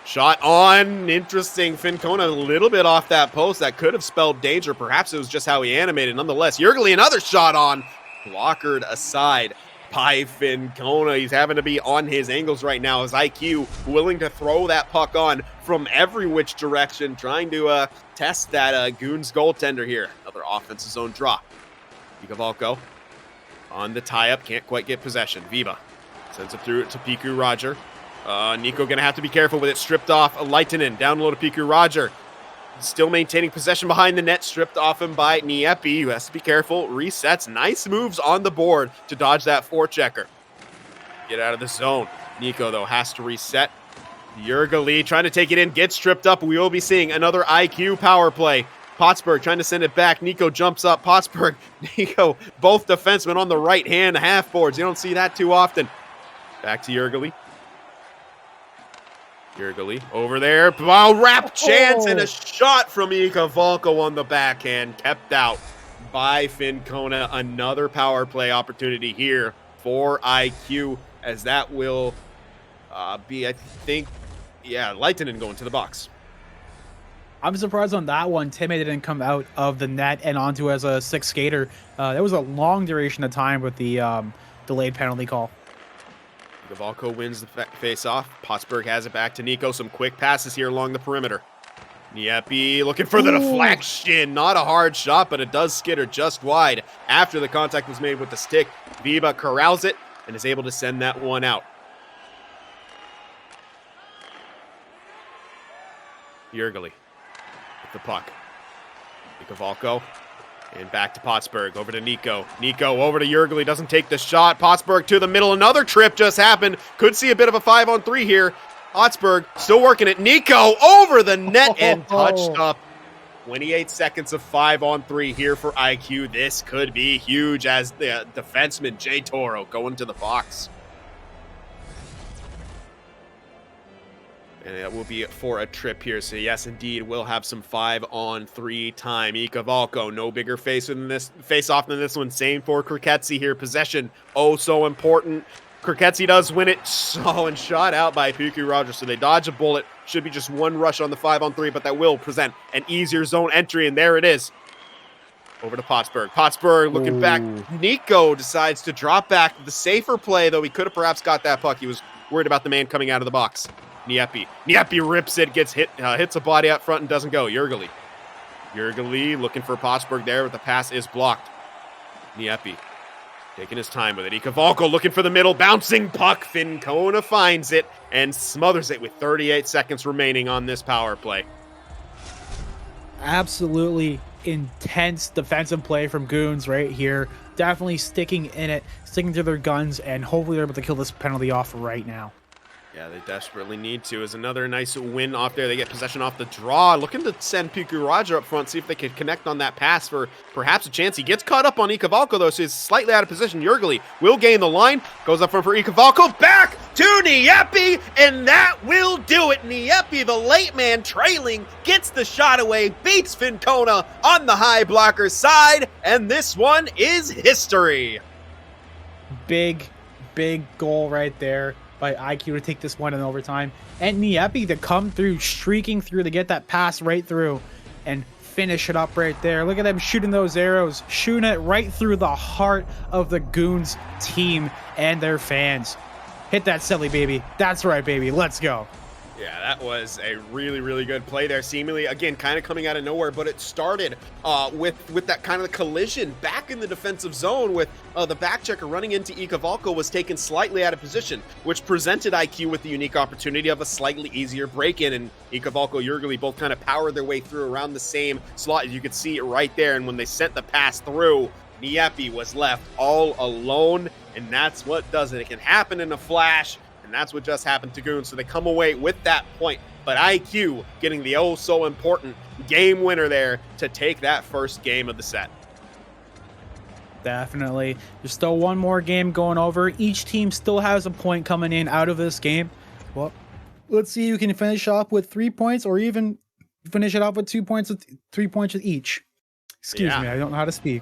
Shot on, interesting. Fincona a little bit off that post. That could have spelled danger. Perhaps it was just how he animated. Nonetheless, Jurgeli, another shot on. Blockered aside by Fincona. He's having to be on his angles right now as IQ willing to throw that puck on from every which direction, trying to test that Goons goaltender here. Another offensive zone drop. Ikavalko on the tie-up, can't quite get possession. Viva sends it through to Piku Roger. Nico gonna have to be careful with it. Stripped off Leitinen, down low to Piku Roger. Still maintaining possession behind the net, stripped off him by Niepi, who has to be careful. Resets, nice moves on the board to dodge that forechecker. Get out of the zone. Nico, though, has to reset. Jurgeli trying to take it in, gets tripped up. We will be seeing another IQ power play. Pottsburg trying to send it back. Nico jumps up. Pottsburg, Nico, both defensemen on the right-hand half boards. You don't see that too often. Back to Jurgeli. Jurgeli over there. Wow, wrap chance and a shot from Ikavalko on the backhand. Kept out by Fincona. Another power play opportunity here for IQ, as that will be, I think, yeah, Lightning going to the box. I'm surprised on that one. Timmy didn't come out of the net and onto as a sixth skater. That was a long duration of time with the delayed penalty call. Gavalko wins the face-off. Pottsburg has it back to Nico. Some quick passes here along the perimeter. Nieppe looking for the Ooh. deflection. Not a hard shot, but it does skitter just wide after the contact was made with the stick. Viva corrals it and is able to send that one out. Jurgeli with the puck. Gavalko. And back to Pottsburg, over to Nico. Nico over to Jurgeli, doesn't take the shot. Pottsburg to the middle, another trip just happened. Could see a bit of a 5-on-3 here. Pottsburg still working it. Nico over the net and touched up. 28 seconds of 5-on-3 here for IQ. This could be huge as the defenseman, Jay Toro, going to the box. And it will be for a trip here. So yes, indeed, we'll have some 5-on-3 time. Ikavalko, no bigger face off than this one. Same for Kriketsi here. Possession, oh so important. Kriketsi does win it. So, and shot out by Puku Rogers. So they dodge a bullet. Should be just one rush on the 5-on-3, but that will present an easier zone entry. And there it is. Over to Pottsburg. Pottsburg looking back. Nico decides to drop back. The safer play, though he could have perhaps got that puck. He was worried about the man coming out of the box. Nieppe rips it, gets hit, hits a body out front and doesn't go. Jurgeli looking for Pottsburg there, but the pass is blocked. Nieppe taking his time with it. Ikavalko looking for the middle, bouncing puck. Fincona finds it and smothers it with 38 seconds remaining on this power play. Absolutely intense defensive play from Goons right here. Definitely sticking in it, sticking to their guns, and hopefully they're able to kill this penalty off right now. Yeah, they desperately need to. Is another nice win off there. They get possession off the draw. Looking to send Puku Raja up front, see if they can connect on that pass for perhaps a chance. He gets caught up on Ikavalko, though, so he's slightly out of position. Jurgeli will gain the line. Goes up front for Ikavalko. Back to Nieppe, and that will do it. Nieppe, the late man trailing, gets the shot away, beats Fincona on the high blocker side, and this one is history. Big goal right there by IQ to take this one in overtime, and Nieppe to come through, streaking through to get that pass right through and finish it up right there. Look at them shooting those arrows, shooting it right through the heart of the Goons team and their fans. Hit that silly, baby. That's right, baby. Let's go. Yeah, that was a really, really good play there. Seemingly, again, kind of coming out of nowhere, but it started with that kind of collision back in the defensive zone with the back checker running into Ikavalko was taken slightly out of position, which presented IQ with the unique opportunity of a slightly easier break-in, and Ikavalko, Jurgeli both kind of powered their way through around the same slot. You could see it right there, and when they sent the pass through, Nieppe was left all alone, and that's what does it. It can happen in a flash, and that's what just happened to Goons. So they come away with that point. But IQ getting the oh so important game winner there to take that first game of the set. Definitely. There's still one more game going over. Each team still has a point coming in out of this game. Well, let's see who can finish off with 3 points or even finish it off with 2 points, with 3 points each. Excuse me, I don't know how to speak.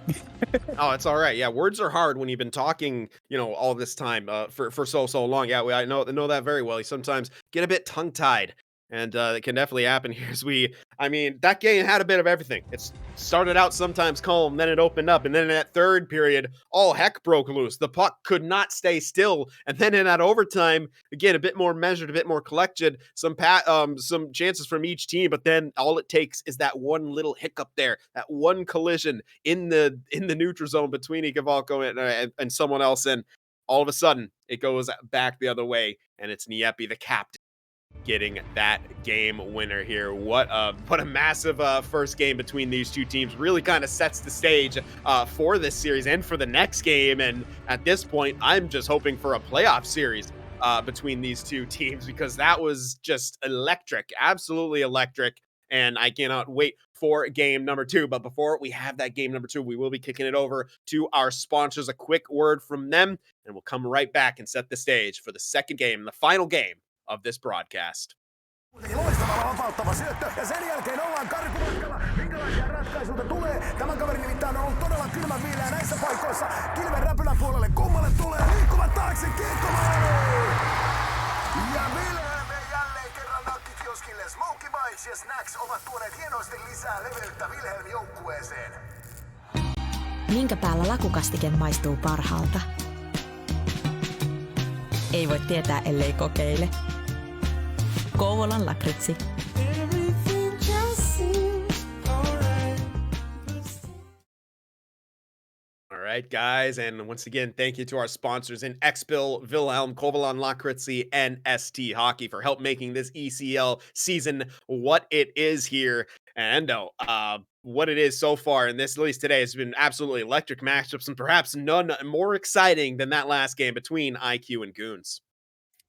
Oh, it's all right. Yeah, words are hard when you've been talking, all this time for so long. Yeah, I know that very well. You sometimes get a bit tongue tied, and it can definitely happen here. That game had a bit of everything. It started out sometimes calm, then it opened up, and then in that third period, all heck broke loose. The puck could not stay still, and then in that overtime, again, a bit more measured, a bit more collected, some chances from each team, but then all it takes is that one little hiccup there, that one collision in the neutral zone between Ikavalko and someone else, and all of a sudden it goes back the other way, and it's Nieppe, the captain, getting that game winner here. What a massive first game between these two teams. Really kind of sets the stage for this series and for the next game. And at this point, I'm just hoping for a playoff series between these two teams, because that was just electric, absolutely electric. And I cannot wait for game number 2. But before we have that game number 2, we will be kicking it over to our sponsors. A quick word from them, and we'll come right back and set the stage for the second game, the final game of this broadcast. Loistava vapauttava syöttö ja sen jälkeen ollaan karkumatkalla. Minkälaisia ratkaisuja tulee? Tämä kaveri nimittäin on ollut todella kylmän viileä näissä paikoissa. Kilven räpylän puolelle kummalle tulee liikkuvat taakse kiekkomaali! Ja Wilhelm jälleen kerran nakkikioskille. Smokey Bites ja Snacks ovat tuoneet hienosti lisää leveyttä Wilhelm joukkueeseen. Minkä päällä lakukastike maistuu parhaalta? Ei voi tietää, ellei kokeile. Kouvolan lakritsi. All right, guys, and once again, thank you to our sponsors in Exbil, Wilhelm, Kovalan Lakritsi, and ST Hockey for help making this ECL season what it is here. And what it is so far, and this at least today has been absolutely electric matchups, and perhaps none more exciting than that last game between IQ and Goons.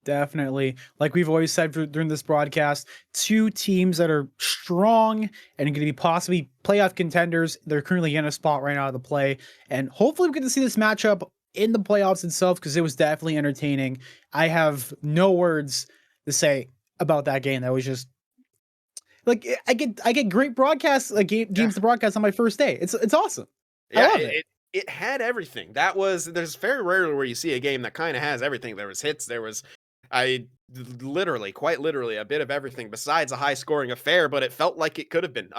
Definitely. Like we've always said during this broadcast, two teams that are strong and going to be possibly playoff contenders. They're currently in a spot right now of the play. And hopefully we get to see this matchup in the playoffs itself because it was definitely entertaining. I have no words to say about that game. That was just like I get great broadcasts, like games to broadcast on my first day. It's awesome. I love it. It had everything. There's very rarely where you see a game that kind of has everything. There was hits, there was quite literally a bit of everything besides a high scoring affair, but it felt like it could have been.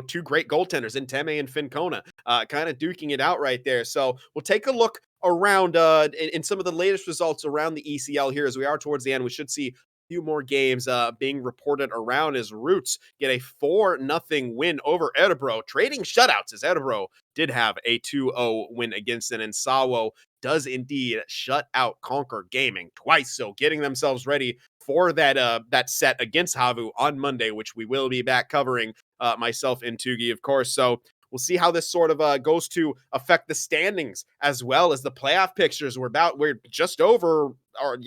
Two great goaltenders in Teme and Fincona, kind of duking it out right there. So we'll take a look around in some of the latest results around the ECL here as we are towards the end. We should see few more games being reported around as Roots get a 4-0 win over Edinburgh, trading shutouts as Edinburgh did have a 2-0 win against it, and Sawo does indeed shut out Conquer Gaming twice, so getting themselves ready for that set against Havu on Monday, which we will be back covering, myself and Tugi, of course. So we'll see how this sort of goes to affect the standings as well as the playoff pictures. We're just over, or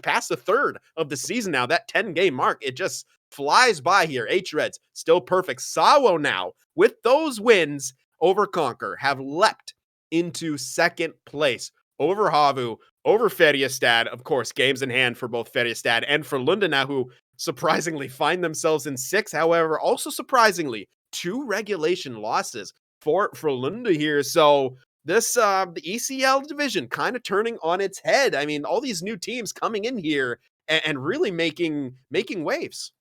past a third of the season now. That 10-game mark, it just flies by here. H-Reds still perfect. Sawo now, with those wins over Conquer, have leapt into second place over Havu, over Feriestad. Of course, games in hand for both Feriestad and for Lunda now, who surprisingly find themselves in sixth. However, also surprisingly, 2 regulation losses for Lunda here. So this the ECL division kind of turning on its head. I mean, all these new teams coming in here and really making waves.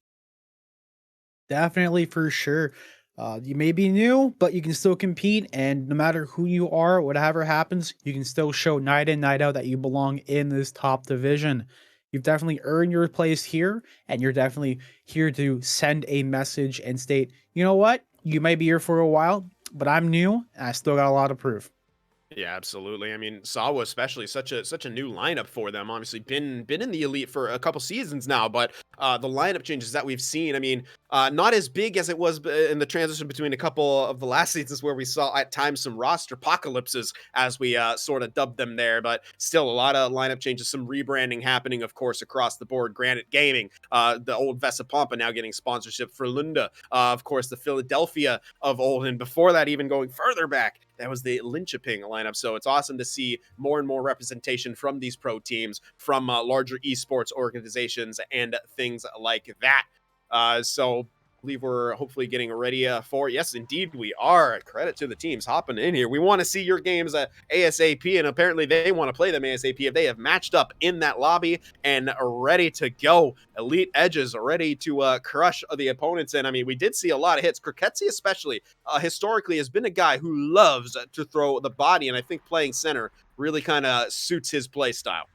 Definitely, for sure. You may be new, but you can still compete. And no matter who you are, whatever happens, you can still show night in, night out that you belong in this top division. You've definitely earned your place here, and you're definitely here to send a message and state, you know what? You may be here for a while, but I'm new, and I still got a lot to prove. Yeah, absolutely. I mean, Sawa especially such a new lineup for them. Obviously, been in the elite for a couple seasons now, but the lineup changes that we've seen, I mean, not as big as it was in the transition between a couple of the last seasons where we saw at times some roster apocalypses, as we sort of dubbed them there, but still a lot of lineup changes, some rebranding happening, of course, across the board. Granite Gaming, the old Vesapampa now getting sponsorship for Lunda, of course, the Philadelphia of old, and before that, even going further back, that was the Linköping lineup. So it's awesome to see more and more representation from these pro teams, from larger esports organizations and things like that. So I believe we're hopefully getting ready for, yes, indeed we are. Credit to the teams hopping in here. We want to see your games ASAP, and apparently they want to play them ASAP if they have matched up in that lobby and are ready to go. Elite edges are ready to crush the opponents. And I mean, we did see a lot of hits. Kroketsi especially historically has been a guy who loves to throw the body, and I think playing center really kind of suits his play style.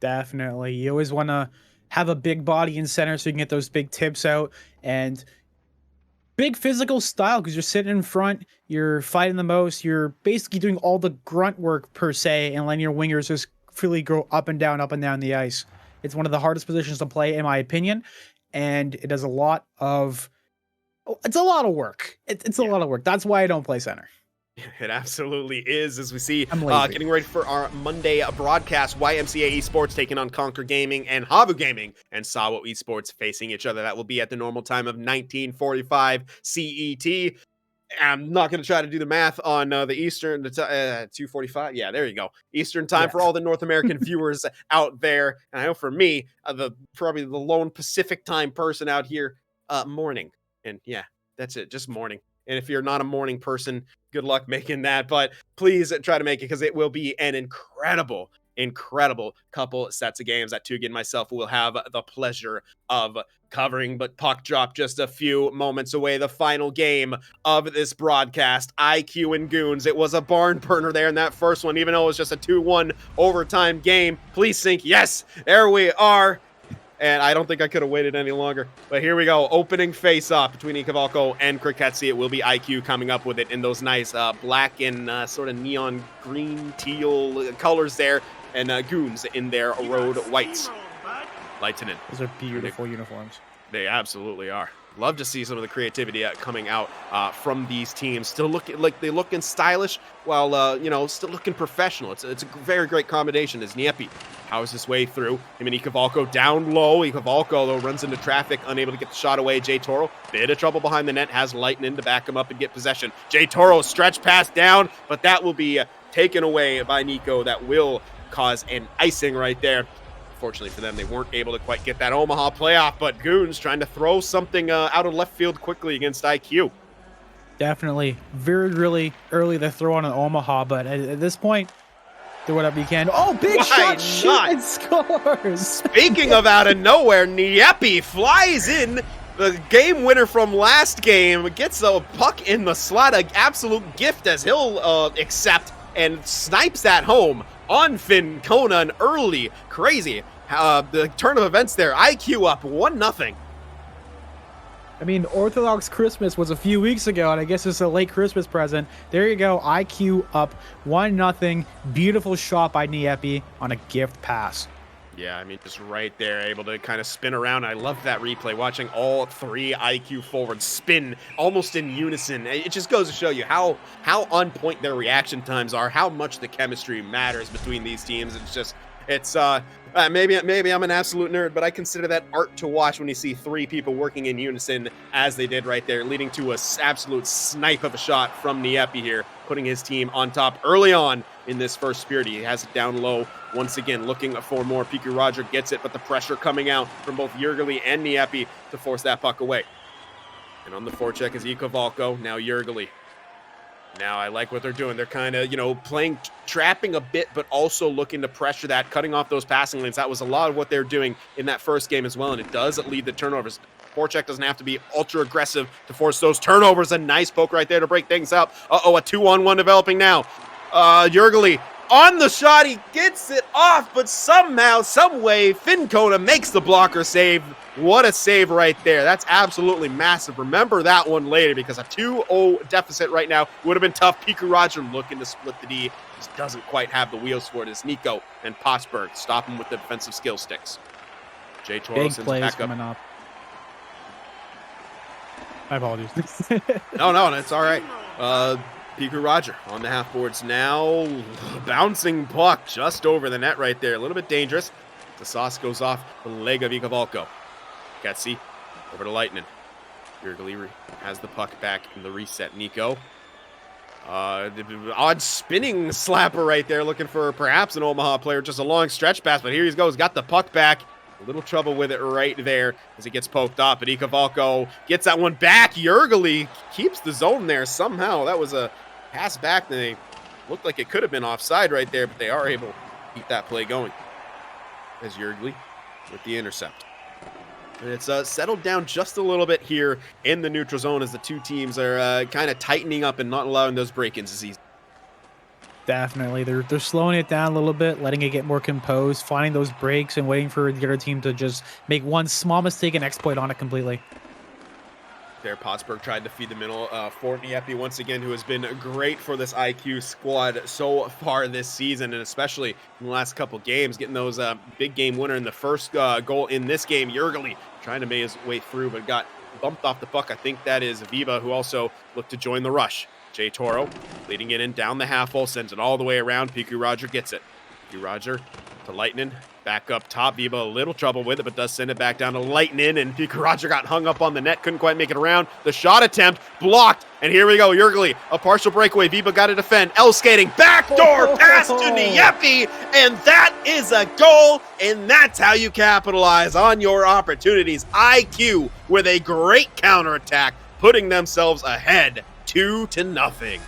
Definitely. You always want to have a big body in center so you can get those big tips out, and big physical style because you're sitting in front, you're fighting the most, you're basically doing all the grunt work per se, and letting your wingers just freely go up and down the ice. It's one of the hardest positions to play, in my opinion, and it does a lot of. It's a lot of work. It's a lot of work. That's why I don't play center. It absolutely is, as we see I'm lazy. getting ready for our Monday broadcast. YMCA Esports taking on Conquer Gaming and Havu Gaming and Sawo Esports facing each other. That will be at the normal time of 1945 CET. I'm not going to try to do the math on the Eastern 2:45. Yeah, there you go. Eastern time Yeah. for all the North American viewers out there. And I know for me, the probably the lone Pacific time person out here, morning. And yeah, that's it, just morning. And if you're not a morning person, good luck making that. But please try to make it because it will be an incredible couple sets of games that Tugi and myself will have the pleasure of covering. But puck drop just a few moments away. The final game of this broadcast, IQ and Goons. It was a barn burner there in that first one, even though it was just a 2-1 overtime game. Please sync. Yes, there we are. And I don't think I could have waited any longer. But here we go. Opening face-off between Ikavalko and Kriketsi. It will be IQ coming up with it in those nice black and sort of neon green teal colors there. And Goons in their road whites. Lightning. Those are beautiful uniforms. They absolutely are. Love to see some of the creativity coming out from these teams. Still looking like they looking stylish while, still looking professional. It's a very great combination as Niepi powers his way through. Him and Ikavalko down low. Ikavalko, though, runs into traffic, unable to get the shot away. Jay Toro, bit of trouble behind the net, has Lightning to back him up and get possession. Jay Toro, stretch pass down, but that will be taken away by Nico. That will cause an icing right there. Fortunately for them, they weren't able to quite get that Omaha playoff, but Goons trying to throw something out of left field quickly against IQ. Definitely really early to throw on an Omaha, but at this point, do whatever you can. Oh, big Why shot, not? shoot, and scores. Speaking of out of nowhere, Niepi flies in. The game winner from last game gets a puck in the slot, an absolute gift as he'll accept and snipes that home on Finn Kona, an early, crazy the turn of events there. IQ up 1-0. I mean, Orthodox Christmas was a few weeks ago, and I guess it's a late Christmas present. There you go, IQ up 1-0. Beautiful shot by Niepi on a gift pass. Yeah, I mean, just right there, able to kind of spin around. I love that replay, watching all three IQ forwards spin almost in unison. It just goes to show you how on point their reaction times are, how much the chemistry matters between these teams. It's maybe I'm an absolute nerd, but I consider that art to watch when you see three people working in unison as they did right there, leading to a absolute snipe of a shot from Niepi here, putting his team on top early on in this first period. He has it down low once again, looking for more. Piku Roger gets it, but the pressure coming out from both Jurgeli and Niepi to force that puck away. And on the forecheck is Ikavalko, now Jurgeli. Now I like what they're doing. They're kind of, playing, trapping a bit, but also looking to pressure that, cutting off those passing lanes. That was a lot of what they're doing in that first game as well, and it does lead to turnovers. Forecheck doesn't have to be ultra aggressive to force those turnovers. A nice poke right there to break things up. A 2-on-1 developing now. Jurgeli on the shot. He gets it off, but somehow, some way, Finn Kona makes the blocker save. What a save right there. That's absolutely massive. Remember that one later, because a 2-0 deficit right now would have been tough. Piku Roger looking to split the D. Just doesn't quite have the wheels for it as Nico and Pottsberg stop him with the defensive skill sticks. Jay Toro Big sends plays back coming up. My apologies. No, it's all right. Piku Roger on the half boards now. Bouncing puck just over the net right there. A little bit dangerous. The sauce goes off the leg of Ikavalko. Ketsi over to Lightning. Jurgeli has the puck back in the reset. Nico. Odd spinning slapper right there, looking for perhaps an Omaha player. Just a long stretch pass, but here he goes. Got the puck back. A little trouble with it right there as it gets poked off, but Ikavalko gets that one back. Jurgeli keeps the zone there somehow. That was a pass back. They looked like it could have been offside right there, but they are able to keep that play going. As Jurgeli with the intercept. And it's settled down just a little bit here in the neutral zone as the two teams are kind of tightening up and not allowing those break-ins this season. Definitely. They're slowing it down a little bit, letting it get more composed, finding those breaks and waiting for the other team to just make one small mistake and exploit on it completely. There, Pottsberg tried to feed the middle for Niepi once again, who has been great for this IQ squad so far this season, and especially in the last couple games, getting those big game winner in the first goal in this game. Jurgeli trying to make his way through, but got bumped off the puck. I think that is Viva, who also looked to join the rush. Jay Toro leading it in down the half hole, sends it all the way around. Piku Roger gets it. Piku Roger to Lightning. Back up top, Viva a little trouble with it, but does send it back down to Lightning, and Roger got hung up on the net, couldn't quite make it around. The shot attempt blocked, and here we go, Jurgeli, a partial breakaway. Viva got to defend. L skating, backdoor pass to Nieppe, and that is a goal, and that's how you capitalize on your opportunities. IQUE with a great counterattack, putting themselves ahead 2-0.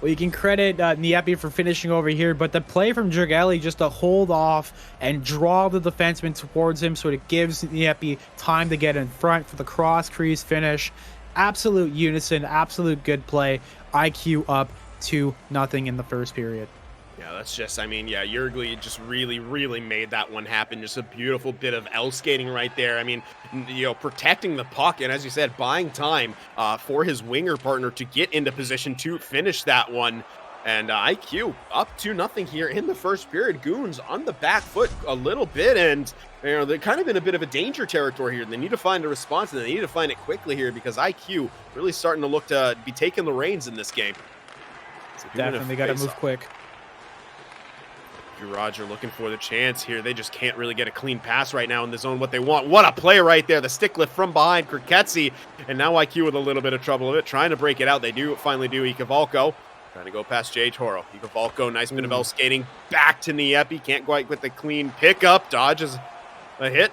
Well, you can credit Nieppe for finishing over here, but the play from Jurgeli just to hold off and draw the defenseman towards him so it gives Nieppe time to get in front for the cross crease finish. Absolute unison, absolute good play. IQUE up 2-0 in the first period. Yeah, that's just, I mean, yeah, Jurgeli just really, really made that one happen. Just a beautiful bit of L skating right there. I mean, you know, protecting the puck and, as you said, buying time for his winger partner to get into position to finish that one. And IQUE up 2-0 here in the first period. Goons on the back foot a little bit, and you know, they're kind of in a bit of a danger territory here. They need to find a response, and they need to find it quickly here because IQUE really starting to look to be taking the reins in this game. So definitely got to move quick. Roger looking for the chance here. They just can't really get a clean pass right now in the zone. What they want. What a play right there. The stick lift from behind Kriketsi. And now IQUE with a little bit of trouble of it. Trying to break it out. They do finally do. Ikevalko trying to go past Jay Toro. Ikevalko, nice bit of L skating. Back to Nieppe. Can't quite get the clean pickup. Dodges a hit.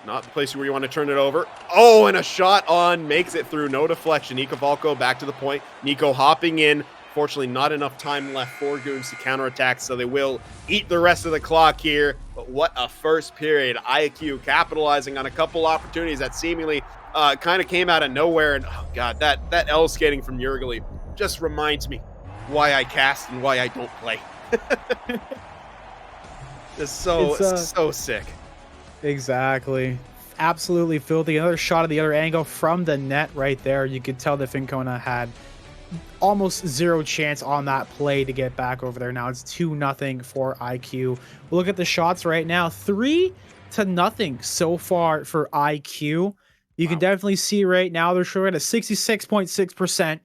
Not the place where you want to turn it over. Oh, and a shot on. Makes it through. No deflection. Ikevalko back to the point. Nico hopping in. Fortunately, not enough time left for Goons to counterattack, so they will eat the rest of the clock here. But what a first period. IQUE capitalizing on a couple opportunities that seemingly kind of came out of nowhere. And, oh, God, that L skating from Jurgeli just reminds me why I cast and why I don't play. It's so sick. Exactly. Absolutely filthy. Another shot of the other angle from the net right there. You could tell that Fincona had almost zero chance on that play to get back over there. Now it's 2-0 for IQUE. We'll look at the shots right now. 3-0 so far for IQUE. You can definitely see right now they're showing at a 66.6%.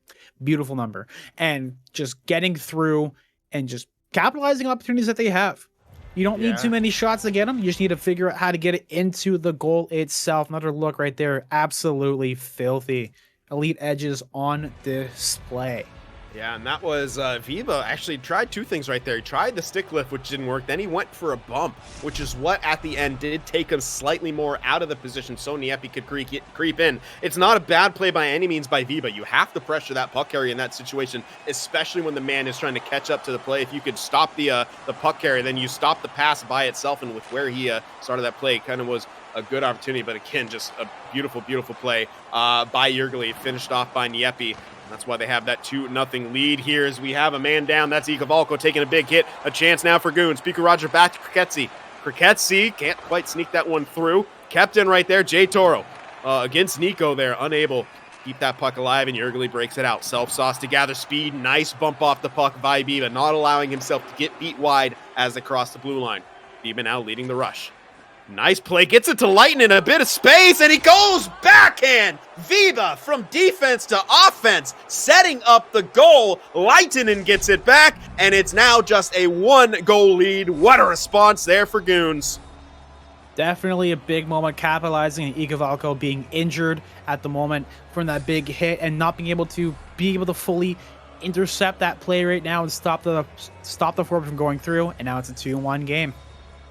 Beautiful number. And just getting through and just capitalizing on opportunities that they have. You don't need too many shots to get them. You just need to figure out how to get it into the goal itself. Another look right there. Absolutely filthy. Elite edges on display. Yeah, and that was Viva actually tried two things right there. He tried the stick lift, which didn't work. Then he went for a bump, which is what at the end did take him slightly more out of the position so Nieppe could creep in. It's not a bad play by any means by Viva. You have to pressure that puck carrier in that situation, especially when the man is trying to catch up to the play. If you could stop the puck carrier, then you stop the pass by itself, and with where he started that play, kind of was a good opportunity. But again, just a beautiful, beautiful play by Jurgeli, finished off by Nieppe. That's why they have that 2-0 lead here as we have a man down. That's Ikevalko taking a big hit. A chance now for Goons. Speaker Roger back to Kriketsi. Kriketsi can't quite sneak that one through. Kept in right there. Jay Toro against Nico there. Unable to keep that puck alive, and Jurgeli breaks it out. Self-sauce to gather speed. Nice bump off the puck by Viva, not allowing himself to get beat wide as they cross the blue line. Viva now leading the rush. Nice play, gets it to Lightning, a bit of space, and he goes backhand. Viva from defense to offense, setting up the goal. Lightning gets it back, and it's now just a 1-goal lead. What a response there for Goons. Definitely a big moment, capitalizing on Ikevalko being injured at the moment from that big hit and not being able to fully intercept that play right now and stop the forward from going through. And now it's a 2-1 game.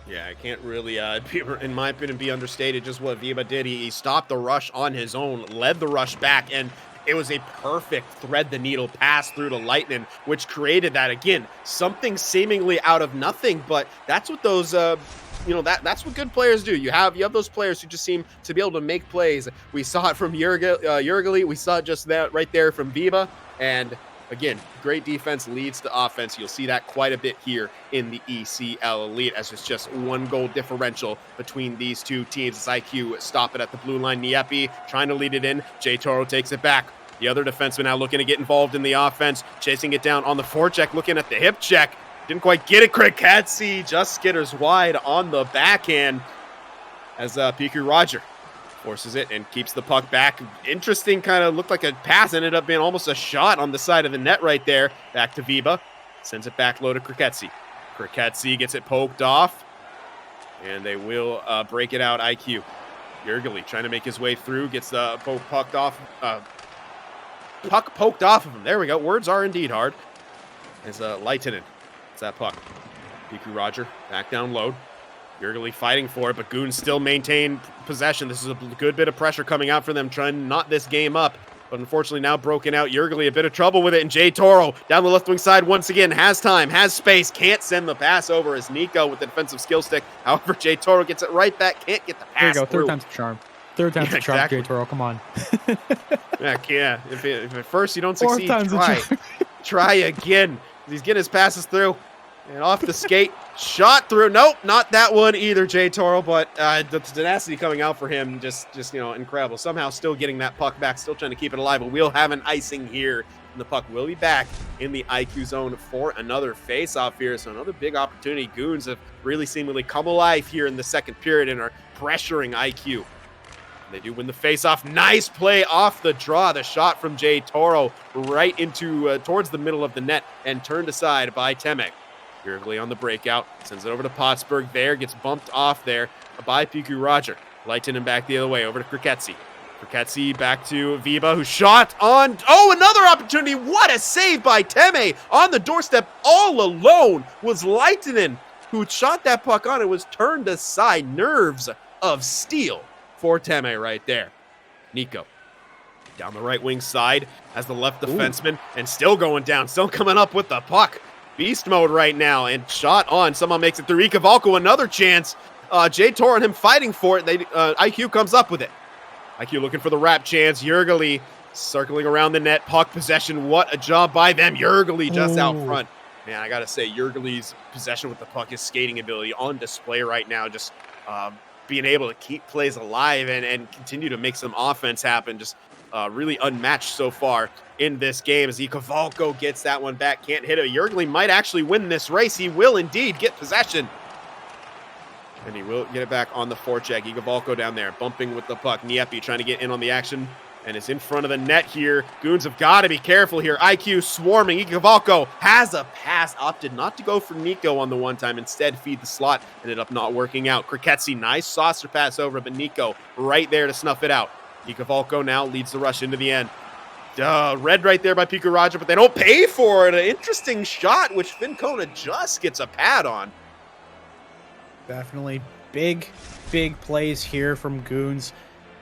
Yeah, I can't really, in my opinion, be understated just what Viva did. He stopped the rush on his own, led the rush back, and it was a perfect thread-the-needle pass through to Lightning, which created that, again, something seemingly out of nothing, but that's what those, that's what good players do. You have those players who just seem to be able to make plays. We saw it from Jurgeli. We saw it just that right there from Viva, and again, great defense leads to offense. You'll see that quite a bit here in the ECL Elite, as it's just 1-goal differential between these two teams. As IQUE stop it at the blue line. Nieppe trying to lead it in. Jay Toro takes it back. The other defenseman now looking to get involved in the offense, chasing it down on the forecheck, looking at the hip check. Didn't quite get it. Kriketsi just skitters wide on the backhand as Piku Roger forces it and keeps the puck back. Interesting, kind of looked like a pass, ended up being almost a shot on the side of the net right there. Back to Viva. Sends it back low to Kriketsi. Kriketsi gets it poked off. And they will break it out, IQ. Jurgeli trying to make his way through, gets the puck poked off of him. There we go. Words are indeed hard. As Leitinen, it's that puck. Piku Roger back down low. Jurgeli fighting for it, but Goons still maintain possession. This is a good bit of pressure coming out for them, trying to knot this game up. But unfortunately now broken out. Jurgeli a bit of trouble with it, and Jay Toro down the left wing side once again has time, has space, can't send the pass over as Nico with the defensive skill stick. However, Jay Toro gets it right back, can't get the pass There you go, through. third time's a charm. Third time's a charm, exactly. Jay Toro, come on. Yeah. If at first you don't Fourth succeed, time's a charm. try again. He's getting his passes through. And off the skate, shot through. Nope, not that one either, Jay Toro, but the tenacity coming out for him, just incredible. Somehow still getting that puck back, still trying to keep it alive, but we'll have an icing here. And the puck will be back in the IQ zone for another face-off here. So another big opportunity. Goons have really seemingly come alive here in the second period and are pressuring IQ. They do win the face-off. Nice play off the draw. The shot from Jay Toro right into towards the middle of the net and turned aside by Temec. Jurgeli on the breakout, sends it over to Pottsburg there, gets bumped off there by Piku Roger. Leitinen back the other way, over to Kriketsi. Kriketsi back to Viba, who shot on, another opportunity. What a save by Teme on the doorstep all alone was Leitinen, who shot that puck on. It was turned aside. Nerves of steel for Teme right there. Nico down the right wing side as the left defenseman and still going down, still coming up with the puck. Beast mode right now, and shot on. Someone makes it through. Ikavalko, another chance. Jay Toro and him fighting for it. IQ comes up with it. IQ looking for the wrap chance. Jurgeli circling around the net. Puck possession. What a job by them. Jurgeli just out front. Man, I got to say, Jurgeli's possession with the puck, his skating ability on display right now. Just being able to keep plays alive and continue to make some offense happen. Just really unmatched so far in this game as Ikavalko gets that one back, can't hit it. Jurgeli might actually win this race. He will indeed get possession. And he will get it back on the forecheck. Ikavalko down there, bumping with the puck. Niepi trying to get in on the action and is in front of the net here. Goons have got to be careful here. IQ swarming. Ikavalko has a pass, opted not to go for Nico on the one time, instead feed the slot, ended up not working out. Kriketsi, nice saucer pass over, but Nico right there to snuff it out. Ikavalko now leads the rush into the end. Red right there by Piku Roger, but they don't pay for it. An interesting shot, which Fincona just gets a pad on. Definitely big plays here from Goons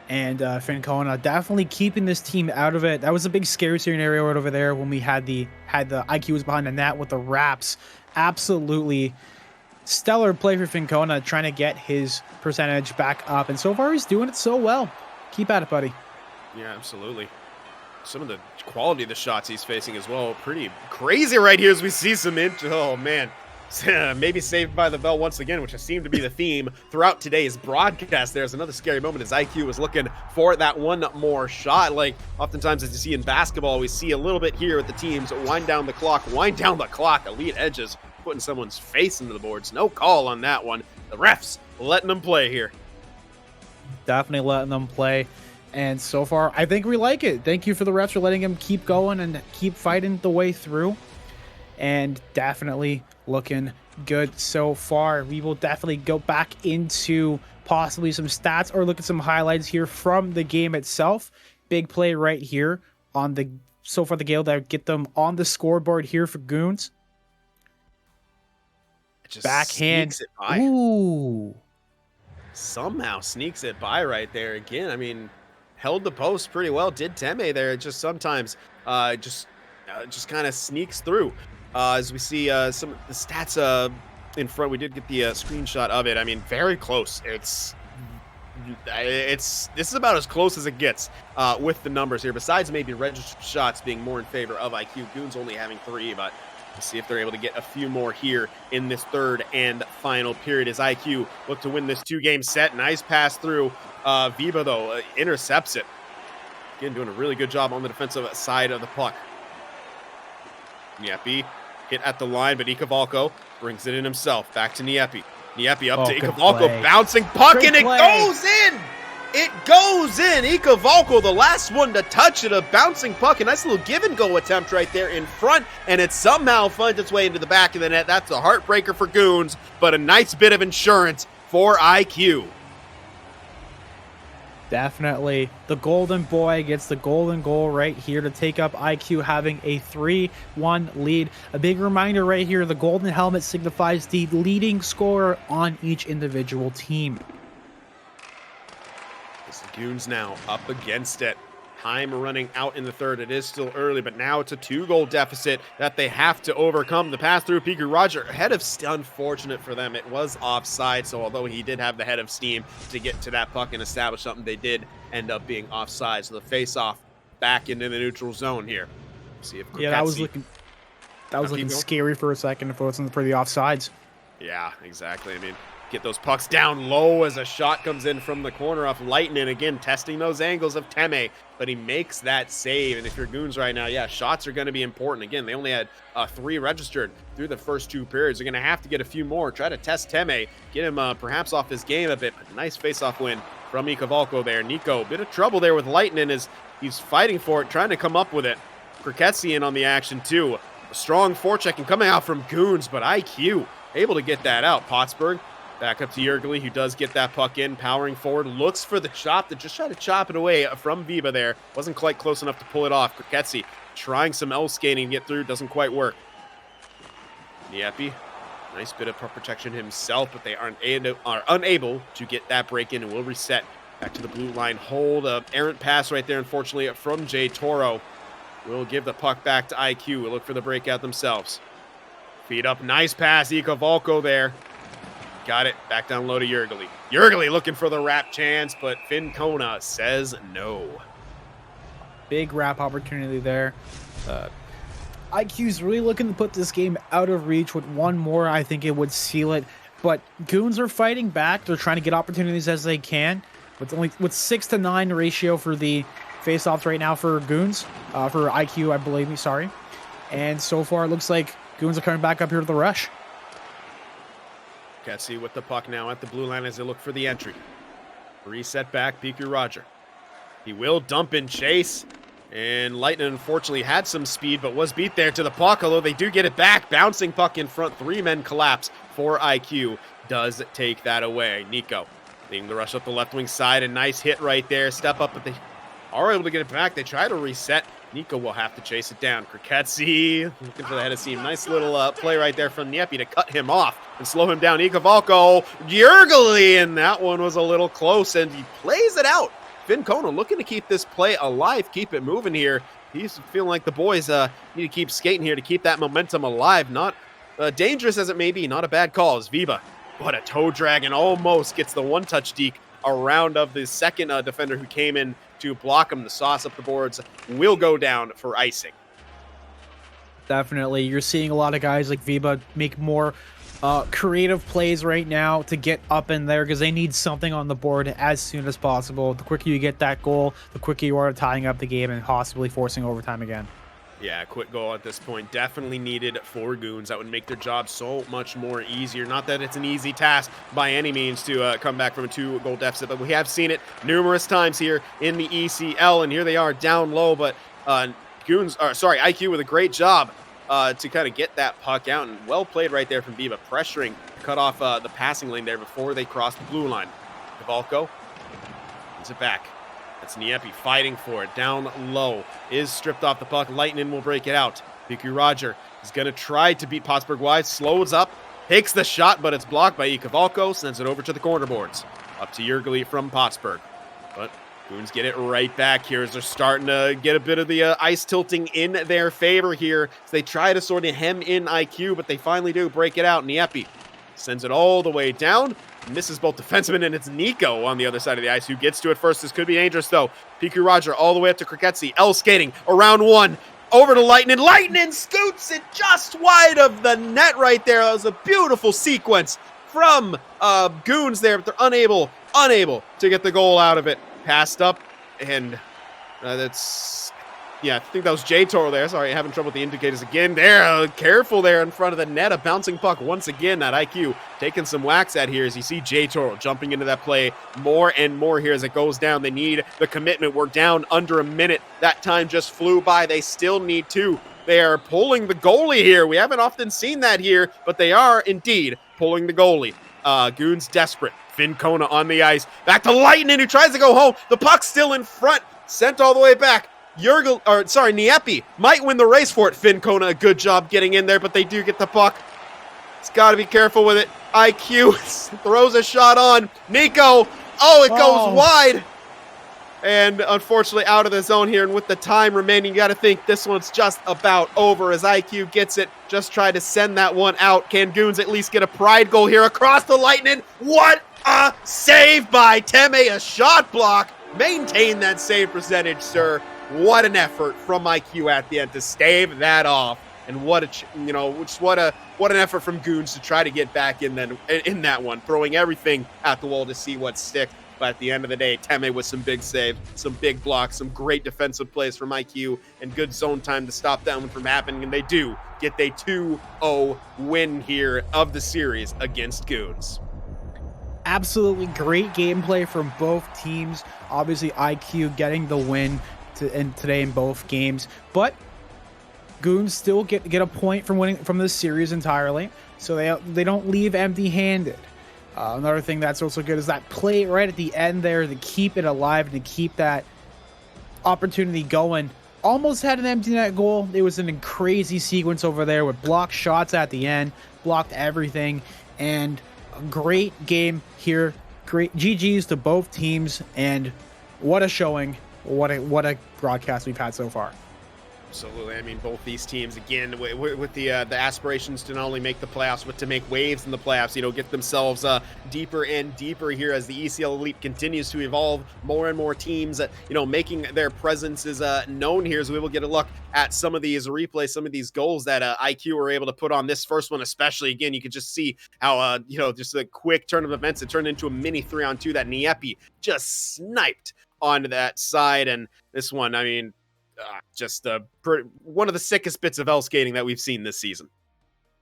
and Fincona. Definitely keeping this team out of it. That was a big scary scenario right over there when we had the IQs behind the net with the wraps. Absolutely stellar play for Fincona, trying to get his percentage back up. And so far, he's doing it so well. Keep at it, buddy. Yeah, absolutely. Some of the quality of the shots he's facing as well, pretty crazy right here as we see some oh man, maybe saved by the bell once again, which has seemed to be the theme throughout today's broadcast. There's another scary moment as IQ was looking for that one more shot. Like oftentimes as you see in basketball, we see a little bit here with the teams wind down the clock, elite edges, putting someone's face into the boards. No call on that one. The refs letting them play here. Definitely letting them play. And so far, I think we like it. Thank you for the refs for letting him keep going and keep fighting the way through. And definitely looking good so far. We will definitely go back into possibly some stats or look at some highlights here from the game itself. Big play right here on the so far the Gale that get them on the scoreboard here for Goons. Just Backhand. sneaks it by. Ooh. Somehow sneaks it by right there again. I mean, held the post pretty well. Did Teme there. It just sometimes just kind of sneaks through. As we see some of the stats in front, we did get the screenshot of it. I mean, very close. This is about as close as it gets with the numbers here. Besides maybe registered shots being more in favor of IQ, Goons only having 3, but we'll see if they're able to get a few more here in this third and final period as IQ look to win this 2-game set. Nice pass through. Viba, though, intercepts it. Again, doing a really good job on the defensive side of the puck. Niepi hit at the line, but Ikavalko brings it in himself. Back to Niepi. Niepi up to Ikavalko, bouncing puck, Great and it play. goes in! It goes in! Ikavalko, the last one to touch it, a bouncing puck. A nice little give-and-go attempt right there in front, and it somehow finds its way into the back of the net. That's a heartbreaker for Goons, but a nice bit of insurance for IQ. Definitely. The golden boy gets the golden goal right here to take up IQ having a 3-1 lead. A big reminder right here, the golden helmet signifies the leading scorer on each individual team. It's the Goons now up against it. Time running out in the third. It is still early, but now it's a 2-goal deficit that they have to overcome. The pass through Piku Roger, ahead of unfortunate for them. It was offside, so although he did have the head of steam to get to that puck and establish something, they did end up being offside. So the face-off back into the neutral zone here. See if Yeah, that was looking scary for a second if it wasn't for the offsides. Yeah, exactly. I mean, get those pucks down low as a shot comes in from the corner off Lightning. Again, testing those angles of Teme, but he makes that save. And if you're Goons right now, yeah, shots are going to be important. Again, they only had 3 registered through the first 2 periods. They're going to have to get a few more. Try to test Teme, get him perhaps off his game a bit. But nice face-off win from Ikavalko there. Nico, bit of trouble there with Lightning as he's fighting for it, trying to come up with it. Kriketsi in on the action too. A strong forechecking coming out from Goons, but IQ able to get that out. Pottsburg back up to Yergely, who does get that puck in, powering forward, looks for the chop to just try to chop it away from Viva there. Wasn't quite close enough to pull it off. Kriketsi trying some L skating to get through, doesn't quite work. Niepi, nice bit of protection himself, but they are unable to get that break in and will reset back to the blue line. Hold a errant pass right there, unfortunately, from Jay Toro. Will give the puck back to IQ. We'll look for the breakout themselves. Feed up, nice pass, Ikavalko there. Got it, back down low to Yergely. Yergely looking for the wrap chance, but Finn Kona says no. Big wrap opportunity there. IQ's really looking to put this game out of reach. With one more, I think it would seal it. But Goons are fighting back. They're trying to get opportunities as they can. With 6-to-9 ratio for the face-offs right now for Goons, for IQ, I believe. Sorry. And so far, it looks like Goons are coming back up here to the rush. Ketsi with the puck now at the blue line as they look for the entry. Reset back, Piku Roger. He will dump in chase. And Lightning unfortunately had some speed, but was beat there to the puck, although they do get it back. Bouncing puck in front, 3 men collapse for IQ. Does take that away. Nico leading the rush up the left wing side. A nice hit right there. Step up, but they are able to get it back. They try to reset. Nico will have to chase it down. Kriketsi looking for the head of steam. Nice little play right there from Niepi to cut him off and slow him down. Ikavalko, Yergely, and that one was a little close, and he plays it out. Finn Kona looking to keep this play alive, keep it moving here. He's feeling like the boys need to keep skating here to keep that momentum alive. Not dangerous as it may be, not a bad call as Viva. What a toe drag, and almost gets the one-touch deke around of the second defender who came in to block him. The sauce up the boards will go down for icing. Definitely. You're seeing a lot of guys like Viva make more creative plays right now to get up in there because they need something on the board as soon as possible. The quicker you get that goal, the quicker you are tying up the game and possibly forcing overtime again. Yeah, quick goal at this point. Definitely needed for Goons. That would make their job so much more easier. Not that it's an easy task by any means to come back from a 2-goal deficit, but we have seen it numerous times here in the ECL, and here they are down low, but IQ with a great job to kind of get that puck out, and well played right there from Viva, pressuring, cut off the passing lane there before they cross the blue line. Cavalco gives it back. That's Niepi fighting for it. Down low. Is stripped off the puck. Lightning will break it out. Piku Roger is going to try to beat Pottsburg wide. Slows up. Takes the shot, but it's blocked by Ikavalko. Sends it over to the corner boards. Up to Yergely from Pottsburg. But Goons get it right back here as they're starting to get a bit of the ice tilting in their favor here. So they try to sort of hem in IQ, but they finally do break it out. Niepi sends it all the way down. Misses both defensemen, and it's Nico on the other side of the ice who gets to it first. This could be dangerous, though. Piku Roger all the way up to Kriketsi. L skating around 1. Over to Lightning. Lightning scoots it just wide of the net right there. That was a beautiful sequence from Goons there, but they're unable to get the goal out of it. Passed up, and I think that was J Toro there. Sorry, having trouble with the indicators again. There, careful there in front of the net. A bouncing puck once again. That IQ taking some whacks at here as you see J Toro jumping into that play more and more here as it goes down. They need the commitment. We're down under a minute. That time just flew by. They still need 2. They are pulling the goalie here. We haven't often seen that here, but they are indeed pulling the goalie. Goons desperate Finn Kona on the ice. Back to Lightning, who tries to go home. The puck's still in front. Sent all the way back. Nieppe might win the race for it. Finn Kona, a good job getting in there, but they do get the puck. It's got to be careful with it. IQ throws a shot on. Nico. Oh, it goes wide. And unfortunately out of the zone here. And with the time remaining, you got to think this one's just about over as IQ gets it. Just tried to send that one out. Can Goons at least get a pride goal here across the Lightning? What a save by Teme. A shot block. Maintain that save percentage, sir. What an effort from IQ at the end to stave that off. And what an effort from Goons to try to get back in that one, throwing everything at the wall to see what sticks. But at the end of the day, Teme with some big saves, some big blocks, some great defensive plays from IQ, and good zone time to stop that one from happening. And they do get a 2-0 win here of the series against Goons. Absolutely great gameplay from both teams. Obviously, IQ getting the win today in both games, but Goons still get a point from winning from this series entirely, so they don't leave empty-handed. Another thing that's also good is that play right at the end there to keep it alive and to keep that opportunity going. Almost had an empty net goal. It was a crazy sequence over there with blocked shots at the end, blocked everything, and a great game here. Great GGs to both teams, and what a showing. What a broadcast we've had so far. Absolutely. I mean, both these teams, again, with the aspirations to not only make the playoffs, but to make waves in the playoffs, get themselves deeper and deeper here as the ECL Elite continues to evolve. More and more teams, making their presences known here, as we will get a look at some of these replays, some of these goals that IQ were able to put on this first one, especially. Again, you could just see how, just a quick turn of events, it turned into a mini 3-on-2 that Nieppe just sniped onto that side. And this one, I mean, just one of the sickest bits of L skating that we've seen this season.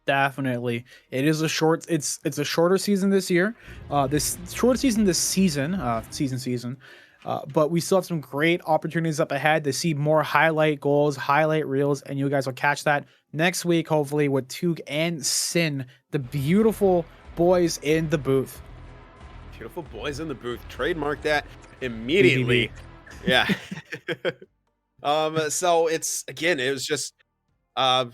Definitely, it is it's a shorter season this year. This shorter season this season, but we still have some great opportunities up ahead to see more highlight goals, highlight reels, and you guys will catch that next week, hopefully, with Tug and Sin, the beautiful boys in the booth. Beautiful boys in the booth. Trademark that immediately. BBB. Yeah. So it was just a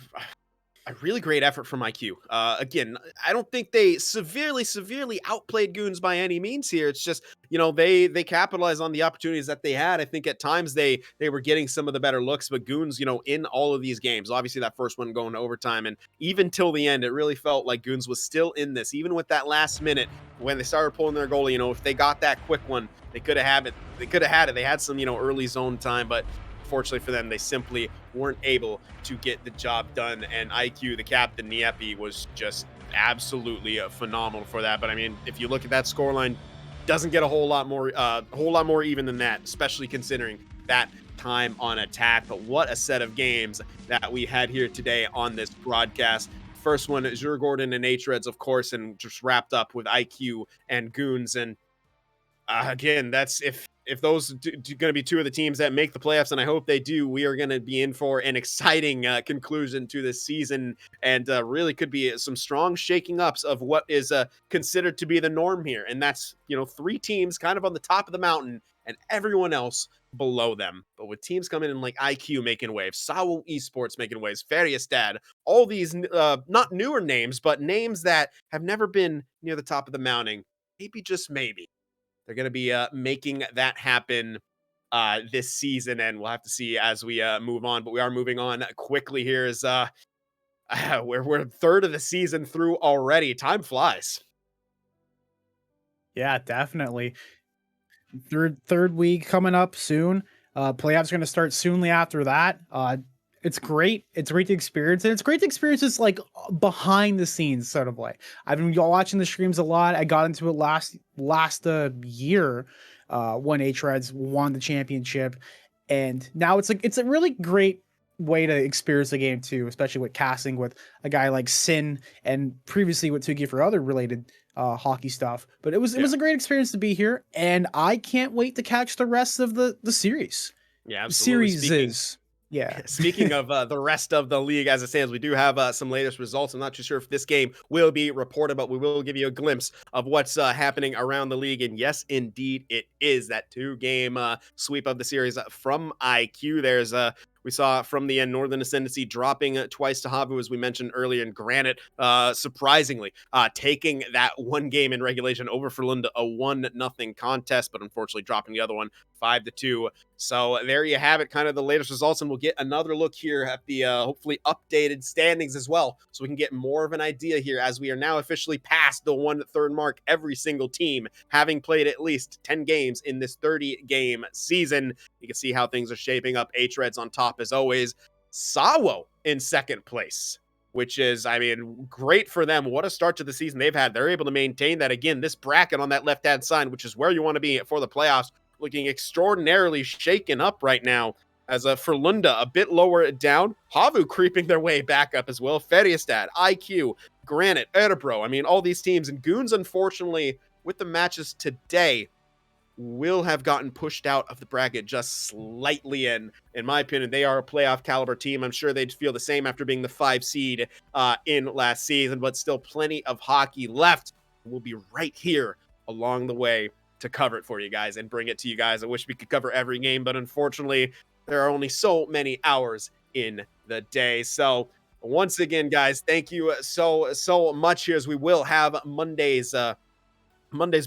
really great effort from IQ. Again, I don't think they severely outplayed Goons by any means here. It's just, they capitalized on the opportunities that they had. I think at times they were getting some of the better looks, but Goons, in all of these games, obviously that first one going to overtime, and even till the end, it really felt like Goons was still in this, even with that last minute when they started pulling their goalie. If they got that quick one, they could have had it. They had some, early zone time, but fortunately for them, they simply weren't able to get the job done. And IQ, the captain, Nieppe, was just absolutely phenomenal for that. But I mean, if you look at that scoreline, doesn't get a whole lot more even than that, especially considering that time on attack. But what a set of games that we had here today on this broadcast. First one, Djurgården and H-Reds, of course, and just wrapped up with IQ and Goons. And again, that's if those are going to be two of the teams that make the playoffs, and I hope they do, we are going to be in for an exciting conclusion to this season, and really could be some strong shaking ups of what is considered to be the norm here. And that's, 3 teams kind of on the top of the mountain and everyone else below them. But with teams coming in like IQ making waves, Saul Esports making waves, Färjestad, all these not newer names, but names that have never been near the top of the mountain, maybe, just maybe, they're going to be making that happen this season, and we'll have to see as we move on. But we are moving on quickly here as we're third of the season through already. Time flies. Yeah, definitely. Third week coming up soon. Playoffs going to start soonly after that. It's great. It's great to experience, and it's great to experience this like behind the scenes sort of way. I've been watching the streams a lot. I got into it last year when H-Reds won the championship, and now it's a really great way to experience the game too, especially with casting with a guy like Sin and previously with Tugi for other related hockey stuff. But it was a great experience to be here, and I can't wait to catch the rest of the series. Yeah, absolutely. Series is. Yeah. Speaking of the rest of the league as it stands, we do have some latest results. I'm not too sure if this game will be reported, but we will give you a glimpse of what's happening around the league. And yes, indeed, it is that 2-game sweep of the series from IQ. We saw from the end Northern Ascendancy dropping twice to Havu, as we mentioned earlier, and Granite, surprisingly, taking that one game in regulation over for Lunda, a 1-0 contest, but unfortunately dropping the other one 5-2. So there you have it, kind of the latest results, and we'll get another look here at the hopefully updated standings as well, so we can get more of an idea here as we are now officially past the 1/3 mark. Every single team having played at least 10 games in this 30-game season. You can see how things are shaping up. H-Reds on top as always. Sawo in second place, which is, I mean, great for them. What a start to the season they've had. They're able to maintain that. Again, this bracket on that left-hand side, which is where you want to be for the playoffs, looking extraordinarily shaken up right now. As for Lunda, a bit lower down. Havu creeping their way back up as well. Feriestad, IQ, Granite, Erebro. I mean, all these teams. And Goons, unfortunately, with the matches today, will have gotten pushed out of the bracket just slightly. In my opinion, they are a playoff caliber team. I'm sure they'd feel the same after being the 5 seed in last season, but still plenty of hockey left. We'll be right here along the way to cover it for you guys and bring it to you guys. I wish we could cover every game, but unfortunately, there are only so many hours in the day. So once again, guys, thank you so much here, as we will have Monday's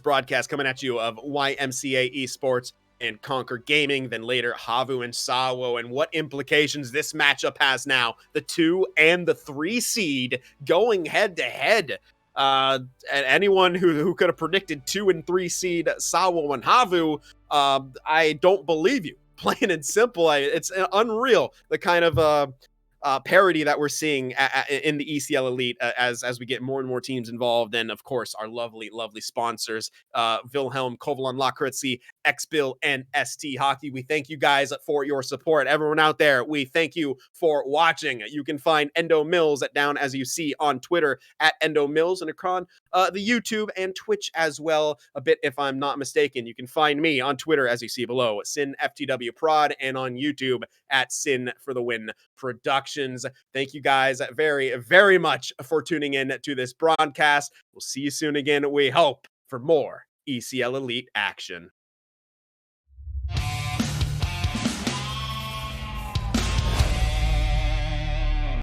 broadcast coming at you of YMCA Esports and Conquer Gaming, then later Havu and Sawo, and what implications this matchup has now. The 2 and the 3 seed going head to head. And anyone who could have predicted 2 and 3 seed Sawo and Havu, I don't believe you. Plain and simple. It's unreal, the kind of parity that we're seeing in the ECL Elite as we get more and more teams involved. And of course, our lovely sponsors, Wilhelm, Kovalon, Lakritzi, XBill, and ST Hockey. We thank you guys for your support. Everyone out there, we thank you for watching. You can find Endo Mills down as you see on Twitter at Endo Mills, and across the YouTube and Twitch as well, a bit if I'm not mistaken. You can find me on Twitter as you see below, Sin FTW Prod, and on YouTube at Sin for the Win Productions. Thank you guys very, very much for tuning in to this broadcast. We'll see you soon again, we hope, for more ECL Elite action.